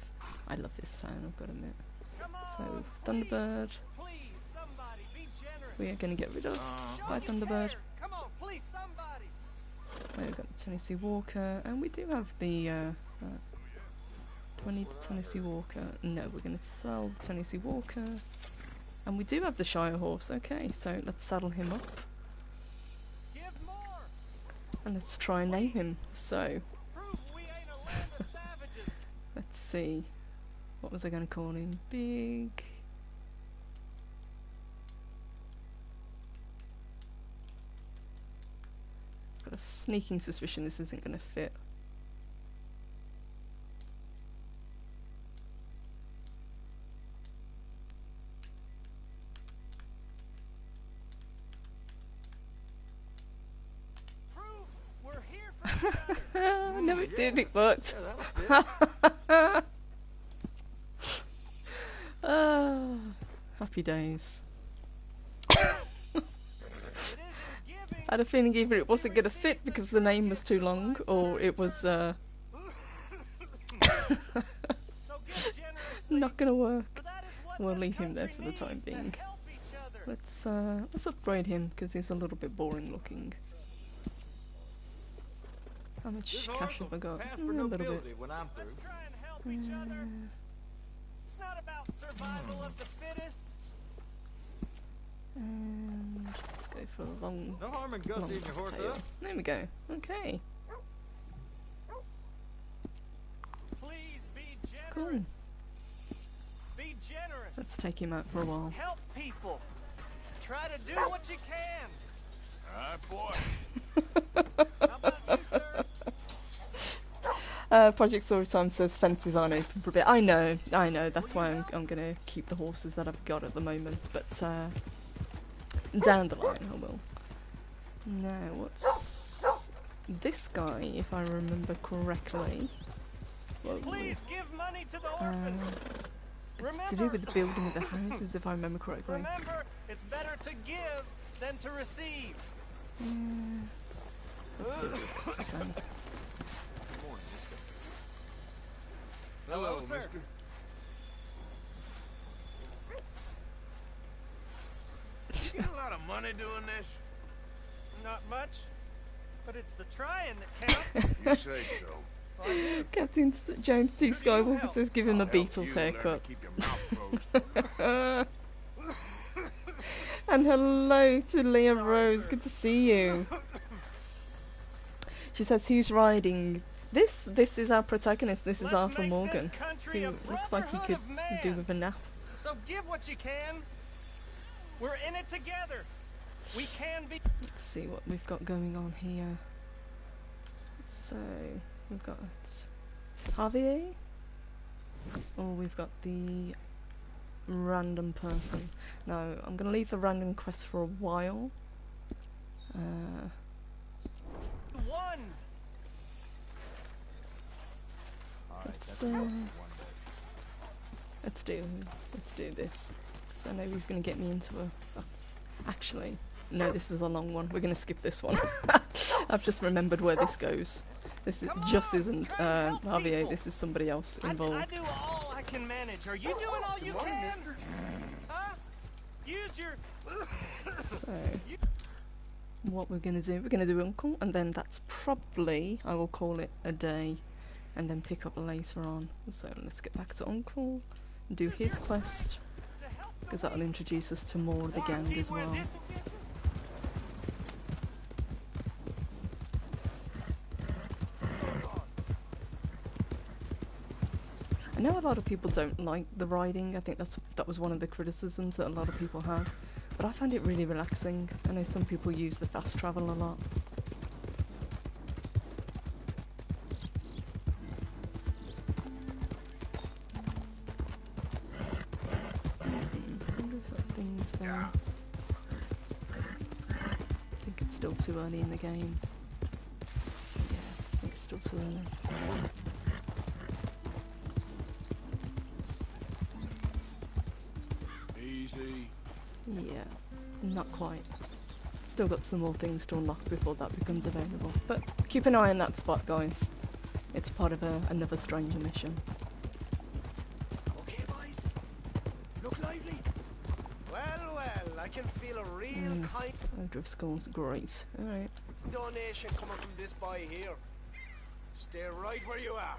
I love this town. I've got to admit. Come on, So Thunderbird, please, somebody, be generous. we are going to get rid of Show by you Thunderbird. care. Come on, please, somebody. We've got the Tennessee Walker, and we do have the 20 Tennessee Walker. No, we're going to sell the Tennessee Walker, and we do have the Shire horse. Okay, so let's saddle him up, Give more. and let's try and name him. So Prove we ain't a land of savages. let's see, what was I going to call him? Big. a sneaking suspicion this isn't going to fit. Prove we're here for each other. No, it did. It worked. Happy days. I had a feeling either it wasn't going to fit because the name was too long, or it was So give generously, not going to work. for that is what We'll this leave him there country for the time needs to being. help each other. Let's upgrade him because he's a little bit boring looking. How much cash have I got? Pass A for little bit. nobility when I'm through. Let's try and help each other. It's not about survival of the fittest. And let's go for a long No harm in gussying your horse tail. up. There we go. Okay. Please be generous. Cool. Be generous. Let's take him out for a while. Help people. Try to do what you can. All right, boy. How about you, sir? Project Storytime says fences aren't open for a bit. I know. That's why I'm going to keep the horses that I've got at the moment. But down the line I will. Now, what's this guy, if I remember correctly? Whoa. Please give money to the orphans. It's to do with the building of the houses, if I remember correctly. Remember, it's better to give than to receive. Let's see what this got to say. Hello, sir. mister. You get a lot of money doing this? Not much, but it's the trying that counts. You say so. Captain James T. Skywalker help? says give him a I'll help you Beatles learn to haircut. keep your mouth closed. And hello to Leah Sorry, Rose, sir. good to see you. She says who's riding this? This is our protagonist, this is Let's Arthur make Morgan, this country who a looks like he brotherhood could of man. do with a nap. So give what you can. We're in it together. We can be. Let's see what we've got going on here. So, we've got Javier, or we've got the random person. No, I'm going to leave the random quest for a while. One. Let's do this. So I know he's going to get me into a... Actually, no, this is a long one. We're going to skip this one. I've just remembered where this goes. This is, just isn't Javier, this is somebody else I involved. do all I can manage. Are you doing all you can? Huh? Use your. So, what we're going to do Uncle, and then that's probably, I will call it a day, and then pick up later on. So let's get back to Uncle, do his quest, because that'll introduce us to more of the gang as well. I know a lot of people don't like the riding. I think that was one of the criticisms that a lot of people had. But I find it really relaxing. I know some people use the fast travel a lot. Wonder if that thing's there. I think it's still too early in the game. Yeah, I think it's still too early. Easy. Yeah, not quite. Still got some more things to unlock before that becomes available. But keep an eye on that spot, guys. It's part of another stranger mission. Okay, boys. Look lively. Well, I can feel a real kind O'Driscoll's great. Alright. donation coming from this boy here. Stay right where you are.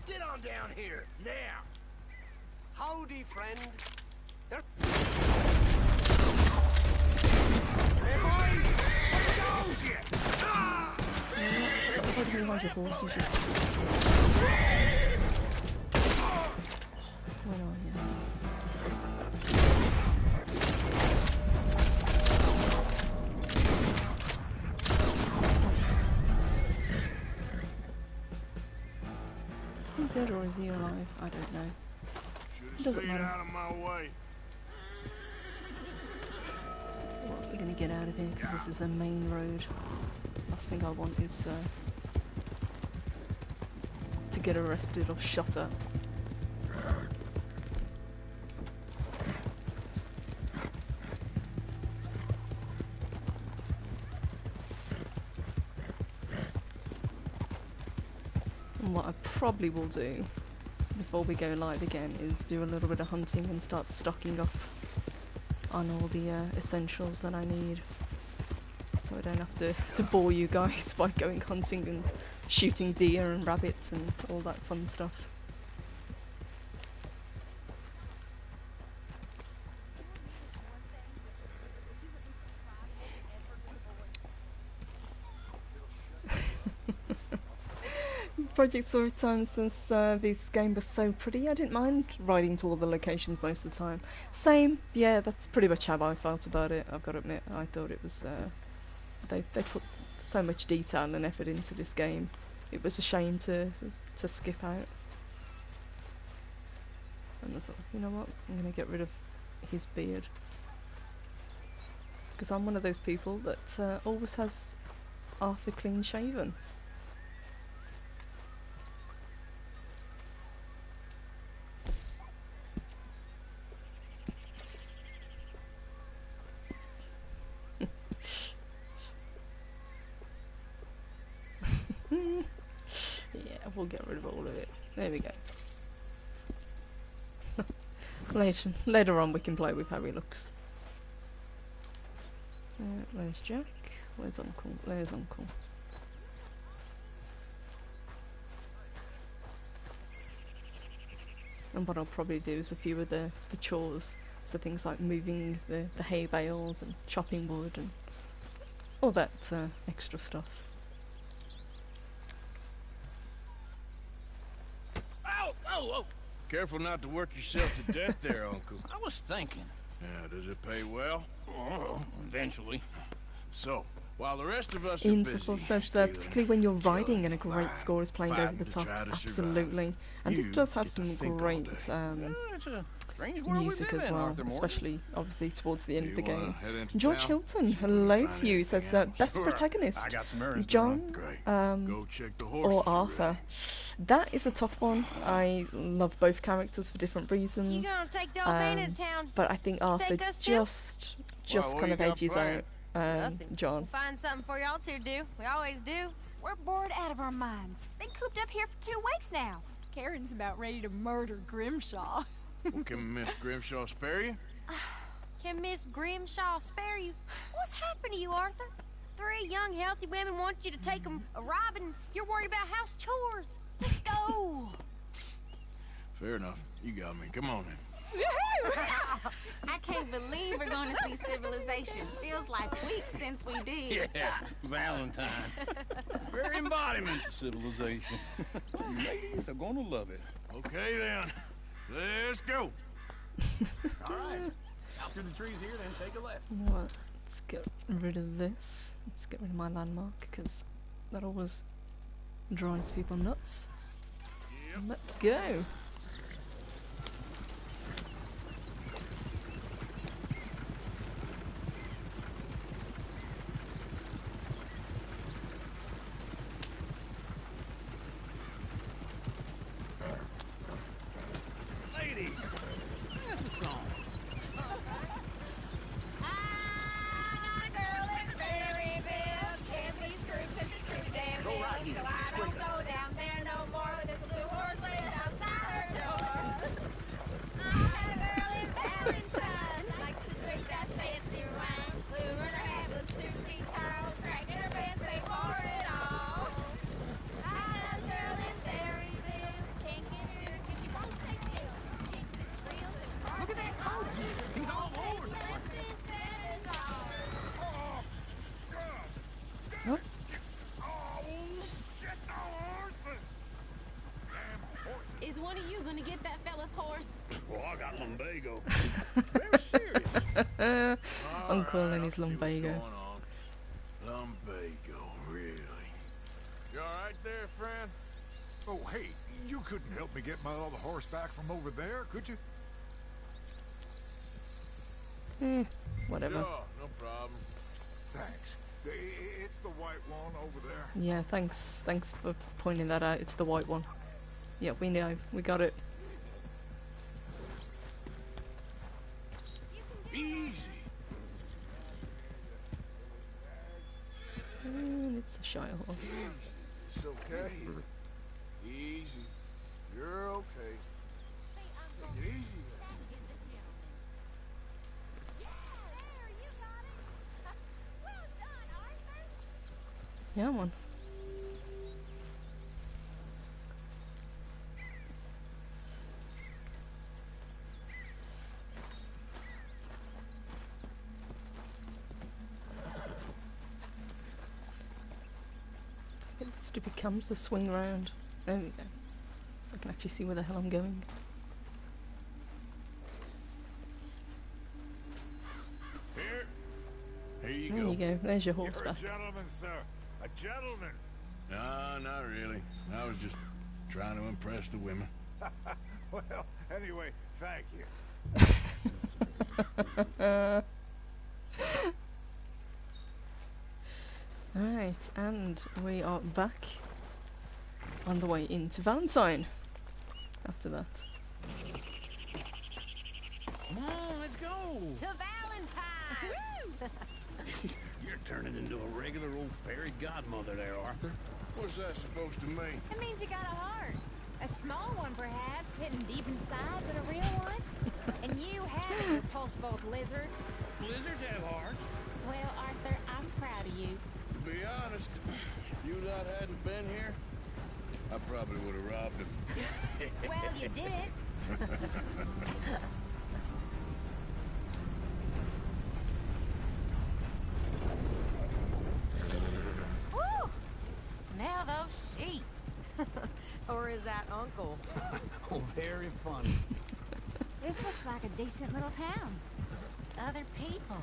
Get on down here, now. Howdy, friend. There- Hey, boys! Let's go! Shit! Ah! Where are you? is he alive? I don't know. Should have Doesn't stayed matter. out of my way. Well, we're gonna get out of here because this is a main road. Last thing I want is to get arrested or shot at. And what I probably will do before we go live again is do a little bit of hunting and start stocking up on all the essentials that I need, so I don't have to bore you guys by going hunting and shooting deer and rabbits and all that fun stuff. Project saw it time since this game was so pretty. I didn't mind riding to all the locations most of the time. Same, yeah, that's pretty much how I felt about it. I've got to admit, I thought it was they put so much detail and effort into this game. It was a shame to skip out. And I thought, you know what, I'm gonna get rid of his beard because I'm one of those people that always has Arthur clean shaven. Yeah, we'll get rid of all of it. There we go. Later on we can play with how he looks. Where's Jack? Where's Uncle? There's Uncle. And what I'll probably do is a few of the chores. So things like moving the hay bales and chopping wood and all that extra stuff. Ow! Oh, oh! Careful not to work yourself to death there, Uncle. I was thinking. Yeah, does it pay well? Oh, eventually. So, while the rest of us are Interval busy says stealing, particularly when you're riding and a killing, great lying, score is playing over fighting the to top, try to absolutely. And You it does have get to some think all great day. It's a strange world music we live as in, well, Arthur Morgan. especially obviously towards the end of the You wanna game. head into George town? Hilton, See if we can hello find to you, anything says else. best Sure. protagonist, I got some errands to John Great. um, Go check the horses or are Arthur. ready. That is a tough one. I love both characters for different You reasons, gonna take the old man into town? but I think Arthur Take us too? just what kind you of got edges planned? out Nothing. John. We'll find something for y'all to do. We always do. We're bored out of our minds. Been cooped up here for 2 weeks now. Karen's about ready to murder Grimshaw. Well, can Miss Grimshaw spare you? Can Miss Grimshaw spare you? What's happened to you, Arthur? 3 young, healthy women want you to take them a robbing. You're worried about house chores. Let's go. Fair enough. You got me. Come on then. I can't believe we're going to see civilization. Feels like weeks since we did. Yeah, Valentine. Very embodiment of civilization. Ladies are gonna love it. Okay then. Let's go. All right. Out through the trees here, then take a left. What? Let's get rid of this. Let's get rid of my landmark because that always drives people nuts. Let's go. Ladies, that's a song. Go right here. So I don't go down there no more with this blue horse laying outside her door. I had a girl in Valentine, likes to drink that fancy wine. Blue in her head was 2 feet tall, cracking her pants, paid for it all. I had a girl in Berryville, can't get her 'cause she won't stay still. She kicks and squeals and Look at that coach. He's all over the place. What? Is one of you going to get that fella's horse? Well, I got lumbago. Very serious. Uncle and his lumbago. Lumbago, really? You all right there, friend? Oh, hey, You couldn't help me get my other horse back from over there, could you? Whatever. Sure, no problem. Thanks. It's the white one over there. Yeah, thanks for pointing that out. It's the white one. Yeah, we know. We got it. Easy. And it's a shy horse. It's okay. Easy. You're okay. Take it easy. Yeah, man. It stupid comes to swing round. There we go. So I can actually see where the hell I'm going. Here you There go. you go. There's your You're horseback. a gentleman, sir. A gentleman. No, not really. I was just trying to impress the women. Well, anyway, thank you. Alright, and we are back on the way into Valentine. After that. Come on, let's go. To Valentine! You're turning into a regular old fairy godmother there, Arthur. What's that supposed to mean? It means you got a heart. A small one, perhaps, hidden deep inside, but a real one. And you have it, repulsive lizard. Blizzards have hearts. Well, Arthur, I'm proud of you. To be honest, if you lot hadn't been here, I probably would have robbed him. Well, you did it. Woo! Smell those sheep. Or is that Uncle? Oh, very funny. This looks like a decent little town. Other people.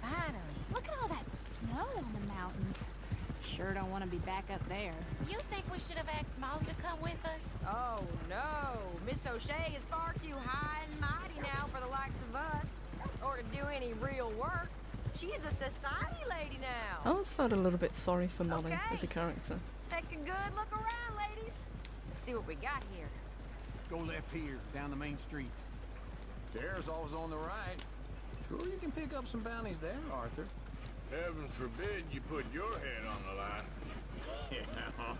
Finally. Look at all that snow on the mountains. Sure don't want to be back up there. You think we should have asked Molly to come with us? Oh, no. Miss O'Shea is far too high and mighty now for the likes of us. Or to do any real work. She's a society lady now. I always felt a little bit sorry for Molly Okay. as a character. Take a good look around, ladies. Let's see what we got here. Go left here, down the main street. There's always on the right. Sure, you can pick up some bounties there, Arthur. Heaven forbid you put your head on the line. Yeah,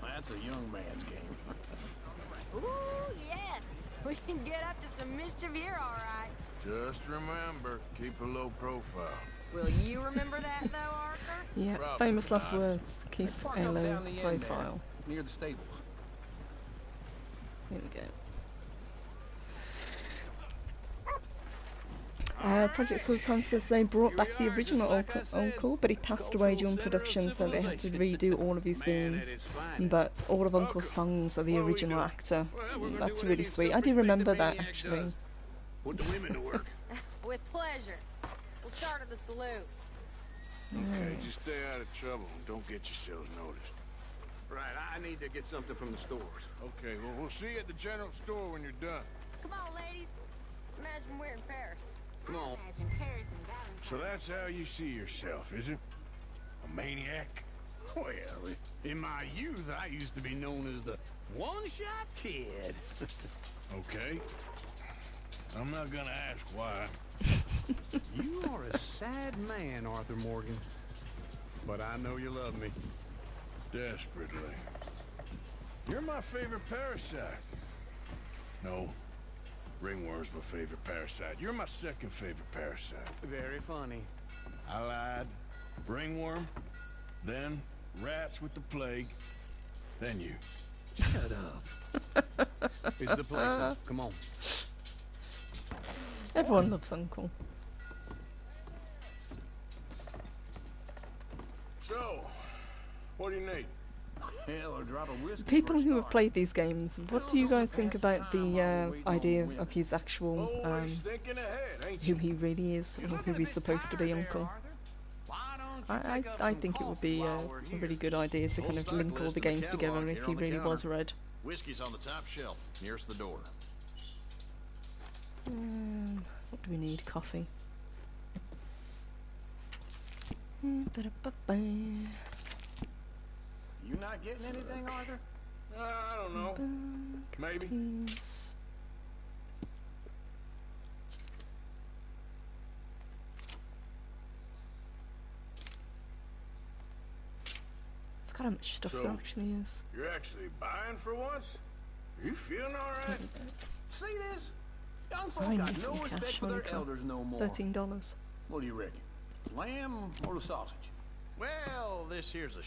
that's a young man's game. Ooh, yes. We can get up to some mischief here, all right. Just remember, keep a low profile. Will you remember that, though, Arthur? Yeah, Probably famous last not. words. Keep Park a up low down the end there, profile. near the stables. Here we go. Project Sultan says they brought back the original Uncle, but he passed away during production, so they had to redo all of his scenes. But all of Uncle's songs are the original actor. That's really sweet. I do remember that, actually. Put the women to work. With pleasure. We'll start at the salute. Okay, just stay out of trouble and don't get yourselves noticed. Right, I need to get something from the stores. Okay, well, we'll see you at the general store when you're done. Come on, ladies. Imagine we're in Paris. Come on. Imagine Paris and Valentine. So that's how you see yourself, is it? A maniac? Well, in my youth, I used to be known as the one-shot kid. Okay. I'm not gonna ask why. You are a sad man, Arthur Morgan. But I know you love me. Desperately. You're my favorite parasite. No. Ringworm's my favorite parasite. You're my second favorite parasite. Very funny. I lied. Ringworm. Then rats with the plague. Then you. Shut up. It's the place. Come on. Everyone loves Uncle. So, what do you need? Hell, a drop of whiskey. People who have played these games, what do you guys think about the idea of his actual, Always thinking ahead, ain't who you? he really is, or who he's supposed to be, Uncle? I think it would be a really good idea to kind of link all the games together if he really was Red. Whiskey's on the top shelf, nearest the door. What do we need? Coffee. You not getting anything, Arthur? I don't know. Maybe. Cookies. Look how much stuff So, there actually is. You're actually buying for once? You feeling all right? See this? Young I folk need got some no cash, respect for holy their crap. elders no more. $13. What do you reckon? Lamb or the sausage? Well, this here's a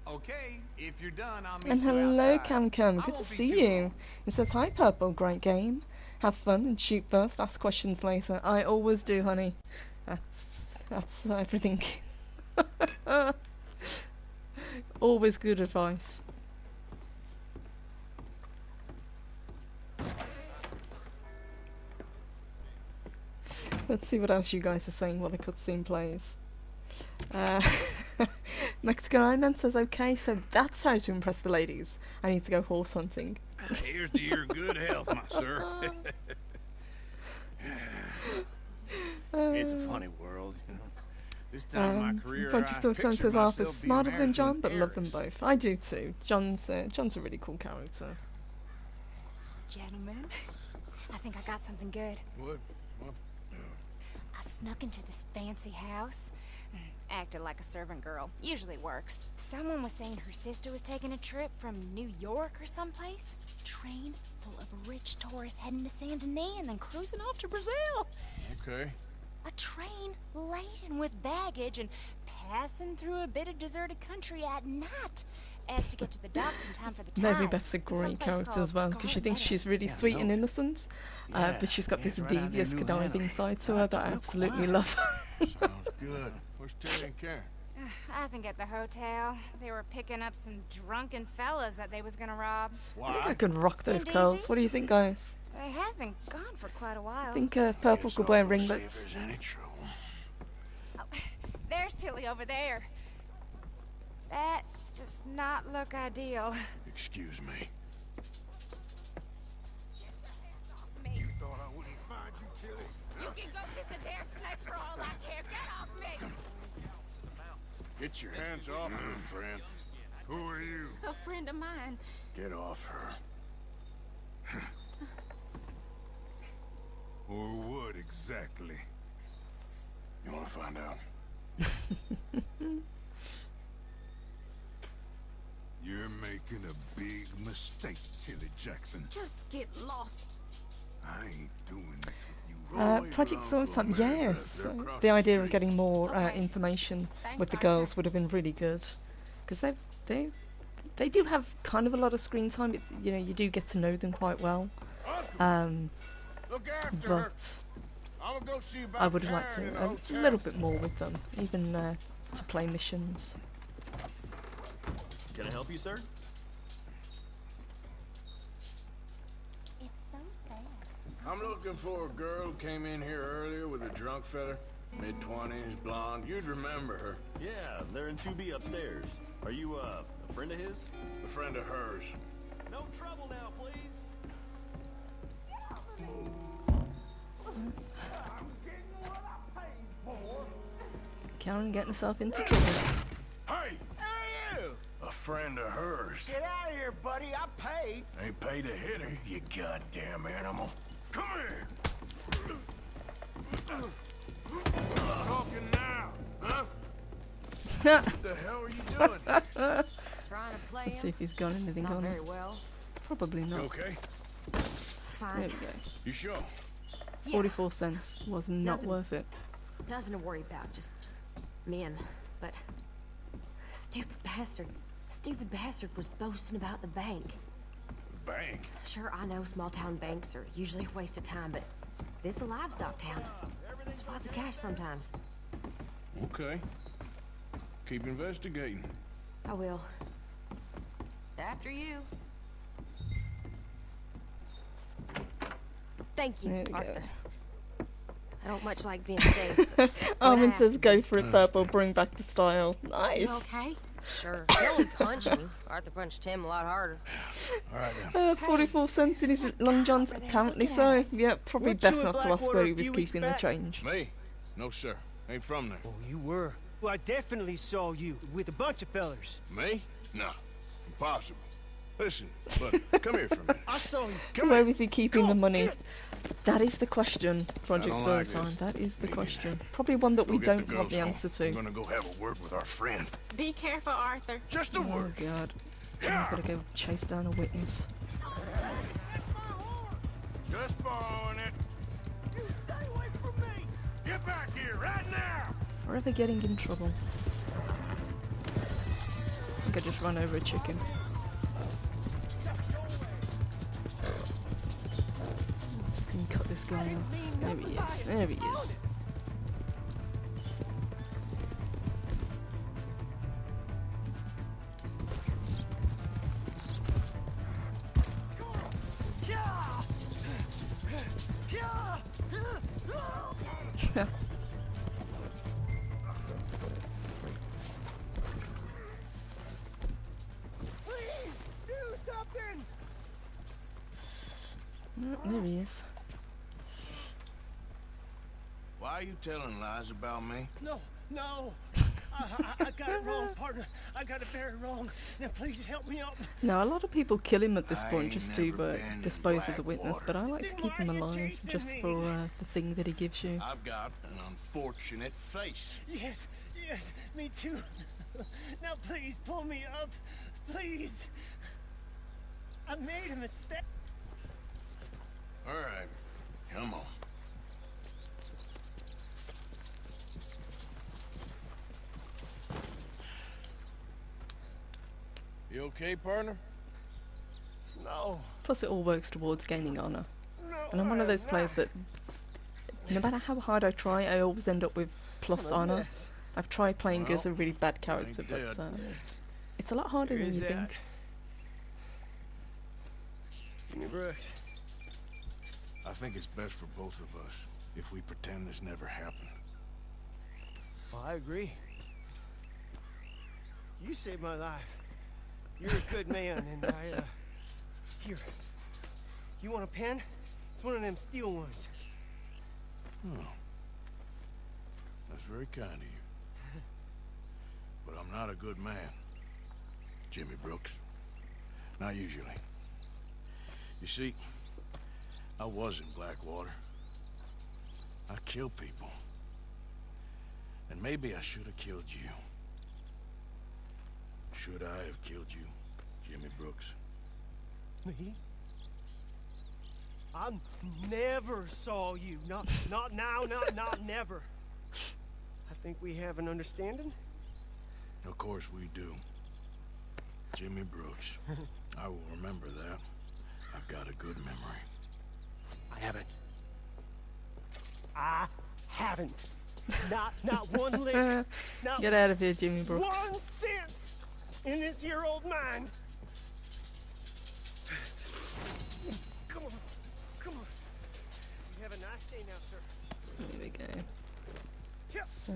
Okay, if you're done, I'll meet And you hello, outside. Cam Cam. I Good to won't be see too you. long. It says, hi, Purple. Great game. Have fun and shoot first. Ask questions later. I always do, honey. That's everything. Always good advice. Let's see what else you guys are saying while the cutscene plays. Mexican Iron Man says, okay, so that's how to impress the ladies. I need to go horse hunting. Here's to your good health, my sir. It's a funny world, you know. This time in my career, Frenchie I Story Son pictured says Arthur's myself being smarter married than to John, an but love them heiress. both. I do too. John's a really cool character. Gentlemen, I think I got something good. What? I snuck into this fancy house. Acted like a servant girl. Usually works. Someone was saying her sister was taking a trip from New York or someplace. Train full of rich tourists heading to Saint Denis and then cruising off to Brazil. Okay. A train laden with baggage and passing through a bit of deserted country at night as to get to the docks in time for the tides. Mary Beth's a great Someplace character called as well, because she Scarlet thinks she's Meadows. really Yeah, sweet no. and innocent, but she's got yeah, this it's right out devious, near New conniving Hanover. side to her that I Real absolutely quiet. love. Sounds good. Where's Terry and Karen? I think at the hotel, they were picking up some drunken fellas that they was gonna rob. I think I could rock those Seemed curls. easy. What do you think, guys? They have been gone for quite a while. I think Purple Guess could I'll wear go see if ringlets. there's any trouble. There's Tilly over there. That does not look ideal. Excuse me. You thought I wouldn't find you, Tilly? You can go kiss a damn snake for all I care. Get off me! Get your hands off her, friend. Who are you? A friend of mine. Get off her. Or what exactly? You want to find out? You're making a big mistake, Tilly Jackson. Just get lost. I ain't doing this with you. Project Sourcetime, yes. The idea of getting more information with the girls would have been really good, because they do have kind of a lot of screen time. You know, you do get to know them quite well. Look after her. But I'm gonna go see about I would have liked Karen in the to a hotel. little bit more with them, even to play missions. Can I help you, sir? It's so sad. I'm looking for a girl who came in here earlier with a drunk fella. Mid-20s, blonde. You'd remember her. Yeah, they're in 2B upstairs. Are you, a friend of his? A friend of hers. No trouble now, please. Karen getting herself into trouble. Hey! Hey, you! A friend of hers. Get out of here, buddy. I paid. Ain't paid to hit her, you goddamn animal. Come here! Talking now, huh? What the hell are you doing? Trying to play Let's him? see if he's got anything Not on very him. well. Probably You not. okay? There Fine. we go. You sure? 44 cents was not Nothing. worth it. Nothing to worry about, just men. But stupid bastard was boasting about the bank. Bank? Sure, I know small town banks are usually a waste of time, but this is a livestock town. There's lots of cash sometimes. Okay. Keep investigating. I will. After you. Thank you, There we Arthur. go. I don't much like being safe. but when I Armin have says, to go be- for it, Purple, bring back the style. Nice. You okay? Sure. He only punched me. Arthur punched him a lot harder. All right, then. 44 cents in his long johns, apparently so. Yeah, probably best not to ask where he was keeping the change. Me? No, sir. Ain't from there. Oh, you were. Well, I definitely saw you with a bunch of fellers. Me? No. Impossible. Listen, buddy, come here for a minute. I saw you. Where was he keeping the money? That is the question, Project I don't Zero like Time. this. That is the Me question. neither. Probably one that Go we get don't the want girls the home. answer to. I'm gonna go have a word with our friend. Be careful, Arthur. Just a Oh word. god. I'm gonna go chase down a witness. Just borrowing it. You stay away from me! Get back here right now! Forever getting in trouble. I think I just ran over a chicken. Let's see if we can cut this guy off. There he is. There he is. Please, do something! There he is. Why are you telling lies about me? No, no. I got it wrong, partner. I got it very wrong. Now please help me up. Now, a lot of people kill him at this I point ain't just never to been in dispose of the witness, but I like to Then keep why him are you alive chasing just me? for the thing that he gives you. I've got an unfortunate face. Yes, yes, me too. Now please pull me up. Please. I made a mistake. All right, come on. You okay, partner? No. Plus, it all works towards gaining honor. No, And I'm one of I those am players not. that, no matter how hard I try, I always end up with plus I'm a honor. mess. I've tried playing as Well, a really bad character, ain't but dead. it's a lot harder Here than is you that. think. Jimmy Brooks. I think it's best for both of us if we pretend this never happened. Well, I agree. You saved my life. You're a good man, and I, here. You want a pen? It's one of them steel ones. Oh. That's very kind of you. But I'm not a good man, Jimmy Brooks. Not usually. You see, I was in Blackwater. I killed people. And maybe I should have killed you. Should I have killed you, Jimmy Brooks? Me? I never saw you. Not now, not never. I think we have an understanding. Of course we do. Jimmy Brooks. I will remember that. I've got a good memory. I haven't. I haven't. Not one lick. Not Get out of here, Jimmy Brooks. 1 cent in this year old mind. Come on. Come on. You have a nice day now, sir. There we go. Yep. So,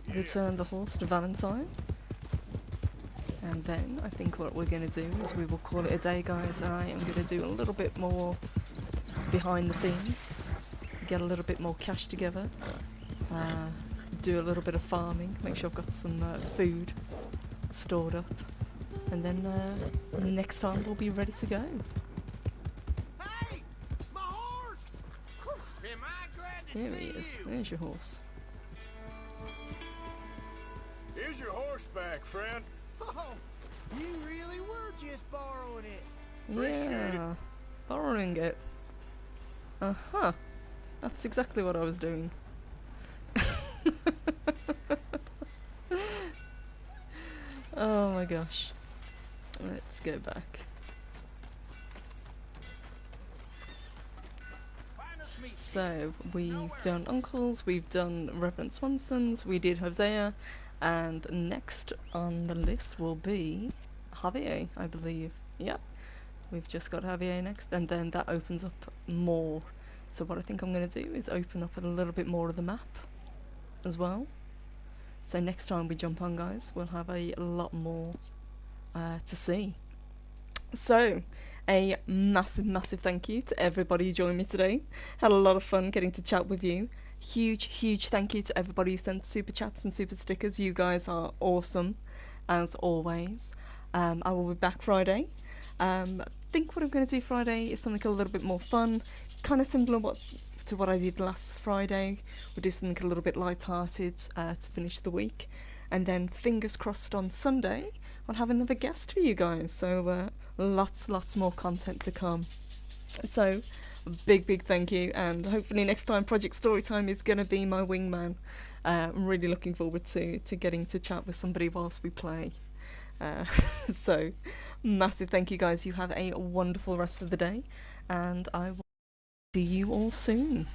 let's return the horse to Valentine. And then I think what we're going to do is we will call it a day, guys. I am going to do a little bit more behind the scenes, get a little bit more cash together, do a little bit of farming, make sure I've got some food stored up, and then next time we'll be ready to go. Hey! My horse! Am I glad to There see he is. you? There's your horse. Here's your horse back, friend. Oh, you really were just borrowing it. Yeah, borrowing it. Uh-huh. That's exactly what I was doing. Oh my gosh. Let's go back. So, we've done Uncles, we've done Reverend Swanson's, we did Hosea, and next on the list will be Javier, I believe. Yep. We've just got Javier next, and then that opens up more. So what I think I'm going to do is open up a little bit more of the map as well. So next time we jump on, guys, we'll have a lot more to see. So, a massive thank you to everybody who joined me today. Had a lot of fun getting to chat with you. Huge thank you to everybody who sent super chats and super stickers. You guys are awesome, as always. I will be back Friday. I think what I'm going to do Friday is something a little bit more fun, kind of similar to what I did last Friday. We'll do something a little bit light-hearted to finish the week, and then fingers crossed on Sunday I'll have another guest for you guys. So lots more content to come. So big thank you, and hopefully next time Project Storytime is going to be my wingman. I'm really looking forward to getting to chat with somebody whilst we play. So massive thank you, guys. You have a wonderful rest of the day, and I will see you all soon.